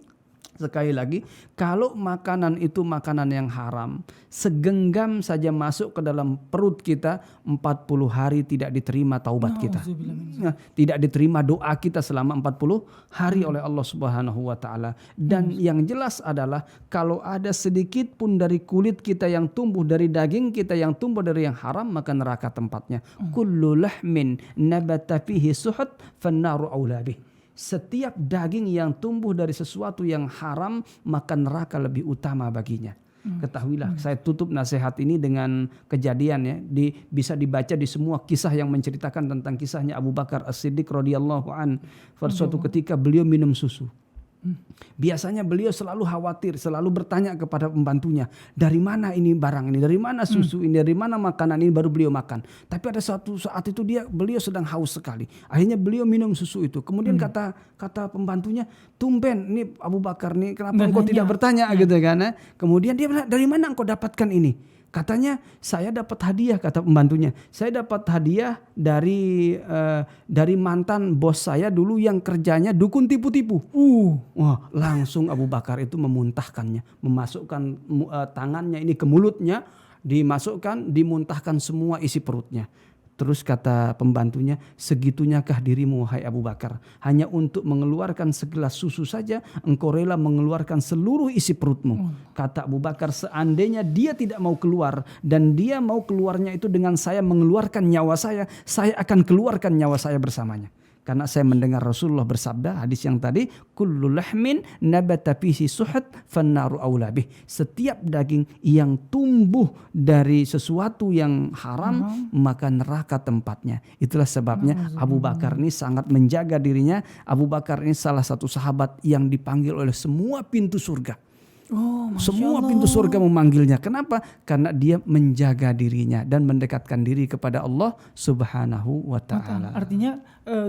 Sekali lagi, kalau makanan itu makanan yang haram, segenggam saja masuk ke dalam perut kita, 40 hari tidak diterima taubat kita. Tidak diterima doa kita selama 40 hari oleh Allah Subhanahu wa taala. Dan yang jelas adalah kalau ada sedikit pun dari kulit kita yang tumbuh, dari daging kita yang tumbuh dari yang haram, maka neraka tempatnya. Kullu lahmin nabata fihi suhut fannaru aula bih. Setiap daging yang tumbuh dari sesuatu yang haram, maka neraka lebih utama baginya. Ketahuilah, saya tutup nasihat ini dengan kejadian ya, bisa dibaca di semua kisah yang menceritakan tentang kisahnya Abu Bakar As-Siddiq radhiyallahu an. Suatu ketika beliau minum susu. Biasanya beliau selalu khawatir, selalu bertanya kepada pembantunya, dari mana ini barang ini, dari mana susu ini, dari mana makanan ini, baru beliau makan. Tapi ada suatu saat itu beliau sedang haus sekali. Akhirnya beliau minum susu itu. Kemudian kata pembantunya, tumben ini Abu Bakar nih, kenapa engkau tidak bertanya gitu kan? Kemudian dia bilang, dari mana engkau dapatkan ini? Katanya, saya dapat hadiah, kata pembantunya. Saya dapat hadiah dari mantan bos saya dulu yang kerjanya dukun tipu-tipu. Wah, langsung Abu Bakar itu memuntahkannya, memasukkan tangannya ini ke mulutnya, dimuntahkan semua isi perutnya. Terus kata pembantunya, segitunyakah dirimu wahai Abu Bakar? Hanya untuk mengeluarkan segelas susu saja engkau rela mengeluarkan seluruh isi perutmu. Kata Abu Bakar, seandainya dia tidak mau keluar dan dia mau keluarnya itu dengan saya mengeluarkan nyawa saya akan keluarkan nyawa saya bersamanya. Karena saya mendengar Rasulullah bersabda, hadis yang tadi, kullu lahmin nabata fihi suhut fannaru aula bih. Setiap daging yang tumbuh dari sesuatu yang haram, maka neraka tempatnya. Itulah sebabnya Abu Bakar ini sangat menjaga dirinya. Abu Bakar ini salah satu sahabat yang dipanggil oleh semua pintu surga. Semua pintu surga memanggilnya. Kenapa? Karena dia menjaga dirinya dan mendekatkan diri kepada Allah Subhanahu wa taala. Artinya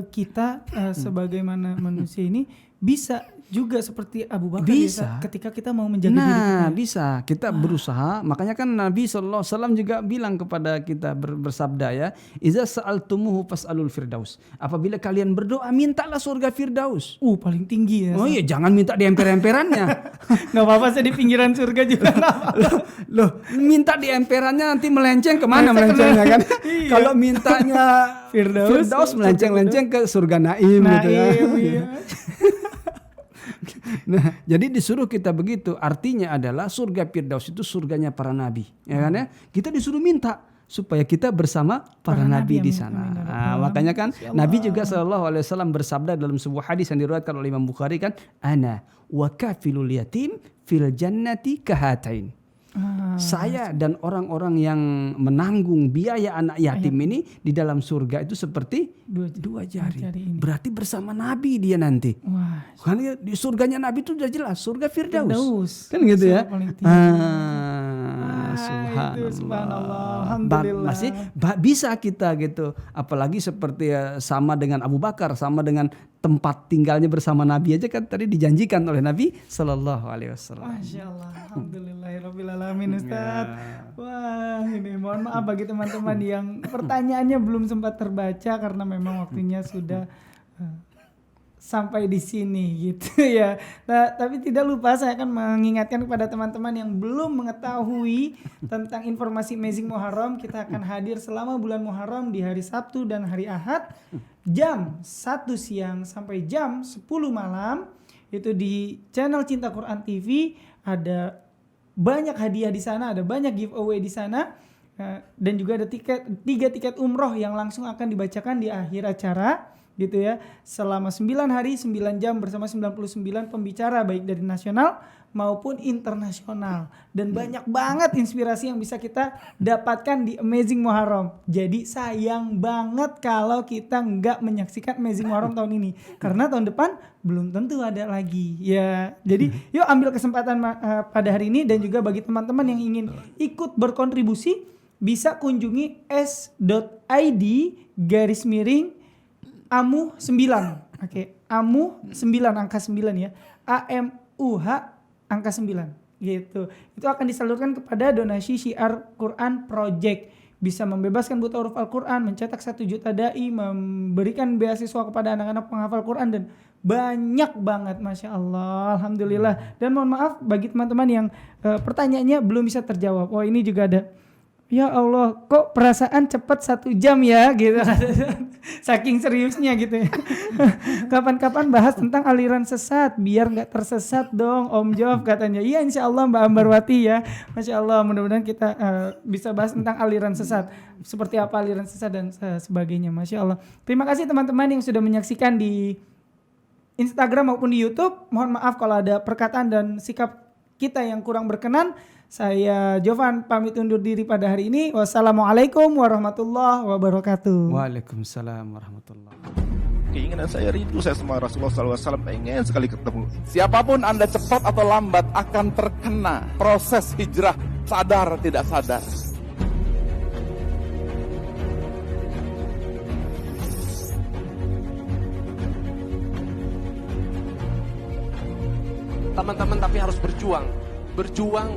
kita sebagaimana manusia ini bisa juga seperti Abu Bakar bisa. Ketika kita mau menjaga diri kita. Bisa. Kita berusaha. Makanya kan Nabi SAW juga bilang kepada kita bersabda ya, iza sa'altumuhu fas'alul firdaus. Apabila kalian berdoa, mintalah surga firdaus. Paling tinggi ya. Oh iya, jangan minta di emper-emperannya. Gak apa-apa, saya di pinggiran surga juga. Loh, minta di emperannya nanti melenceng kemana melencengnya kan? Iya. Kalau mintanya Firdaus melenceng-lenceng ke surga Naim gitu ya. Iya. Nah, jadi disuruh kita begitu. Artinya adalah surga Firdaus itu surganya para nabi, ya kan ya? Kita disuruh minta supaya kita bersama para nabi di sana. Makanya kan Nabi juga SAW bersabda dalam sebuah hadis yang diriwayatkan oleh Imam Bukhari kan, ana wa kafilul yatim fil jannati kahatain. Saya dan orang-orang yang menanggung biaya anak yatim ini di dalam surga itu seperti dua jari. Berarti bersama Nabi dia nanti. Karena di surganya Nabi itu sudah jelas, surga Firdaus. Kan gitu ya. Subhanallah. Alhamdulillah. Masih bisa kita gitu. Apalagi seperti sama dengan Abu Bakar, sama dengan tempat tinggalnya bersama Nabi aja kan tadi dijanjikan oleh Nabi Sallallahu Alaihi Wasallam. Masya Allah, alhamdulillahirabbil alamin Ustaz. Wah, ini mohon maaf bagi teman-teman yang pertanyaannya belum sempat terbaca karena memang waktunya sudah sampai di sini gitu ya. Nah, tapi tidak lupa saya akan mengingatkan kepada teman-teman yang belum mengetahui tentang informasi Amazing Muharram, kita akan hadir selama bulan Muharram di hari Sabtu dan hari Ahad jam 1 siang sampai jam 10 malam itu di channel Cinta Quran TV. Ada banyak hadiah di sana, ada banyak giveaway di sana. Dan juga ada 3 tiket umroh yang langsung akan dibacakan di akhir acara gitu ya, selama 9 hari 9 jam bersama 99 pembicara baik dari nasional maupun internasional, dan banyak banget inspirasi yang bisa kita dapatkan di Amazing Muharram. Jadi sayang banget kalau kita nggak menyaksikan Amazing Muharram tahun ini, karena tahun depan belum tentu ada lagi ya. Jadi yuk ambil kesempatan pada hari ini, dan juga bagi teman-teman yang ingin ikut berkontribusi bisa kunjungi s.id /AMUH 9. Oke, AMUH 9 angka 9 ya. AMUH angka 9 gitu. Itu akan disalurkan kepada donasi Syiar Quran Project. Bisa membebaskan buta huruf Al-Quran, mencetak 1 juta dai, memberikan beasiswa kepada anak-anak penghafal Quran, dan banyak banget, Masya Allah, Alhamdulillah. Dan mohon maaf bagi teman-teman yang pertanyaannya belum bisa terjawab. Oh ini juga ada, ya Allah kok perasaan cepat 1 jam ya gitu. Saking seriusnya gitu ya. Kapan-kapan bahas tentang aliran sesat biar gak tersesat dong Om Jof katanya. Iya insya Allah Mbak Ambarwati ya. Masya Allah mudah-mudahan kita bisa bahas tentang aliran sesat. Seperti apa aliran sesat dan sebagainya. Masya Allah. Terima kasih teman-teman yang sudah menyaksikan di Instagram maupun di YouTube. Mohon maaf kalau ada perkataan dan sikap kita yang kurang berkenan. Saya Jovan pamit undur diri pada hari ini. Wassalamualaikum warahmatullahi wabarakatuh. Waalaikumsalam warahmatullahi. Keinginan saya rindu saya sama Rasulullah SAW, pengen sekali ketemu. Siapapun Anda cepat atau lambat akan terkena proses hijrah, sadar tidak sadar. Teman-teman tapi harus berjuang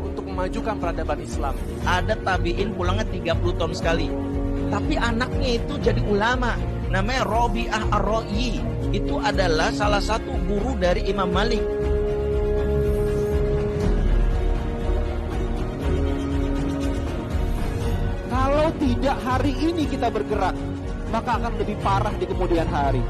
untuk memajukan peradaban Islam. Ada tabi'in pulangnya 30 tahun sekali, tapi anaknya itu jadi ulama, namanya Rabi'ah Ar-Ra'i. Itu adalah salah satu guru dari Imam Malik. Kalau tidak hari ini kita bergerak, maka akan lebih parah di kemudian hari.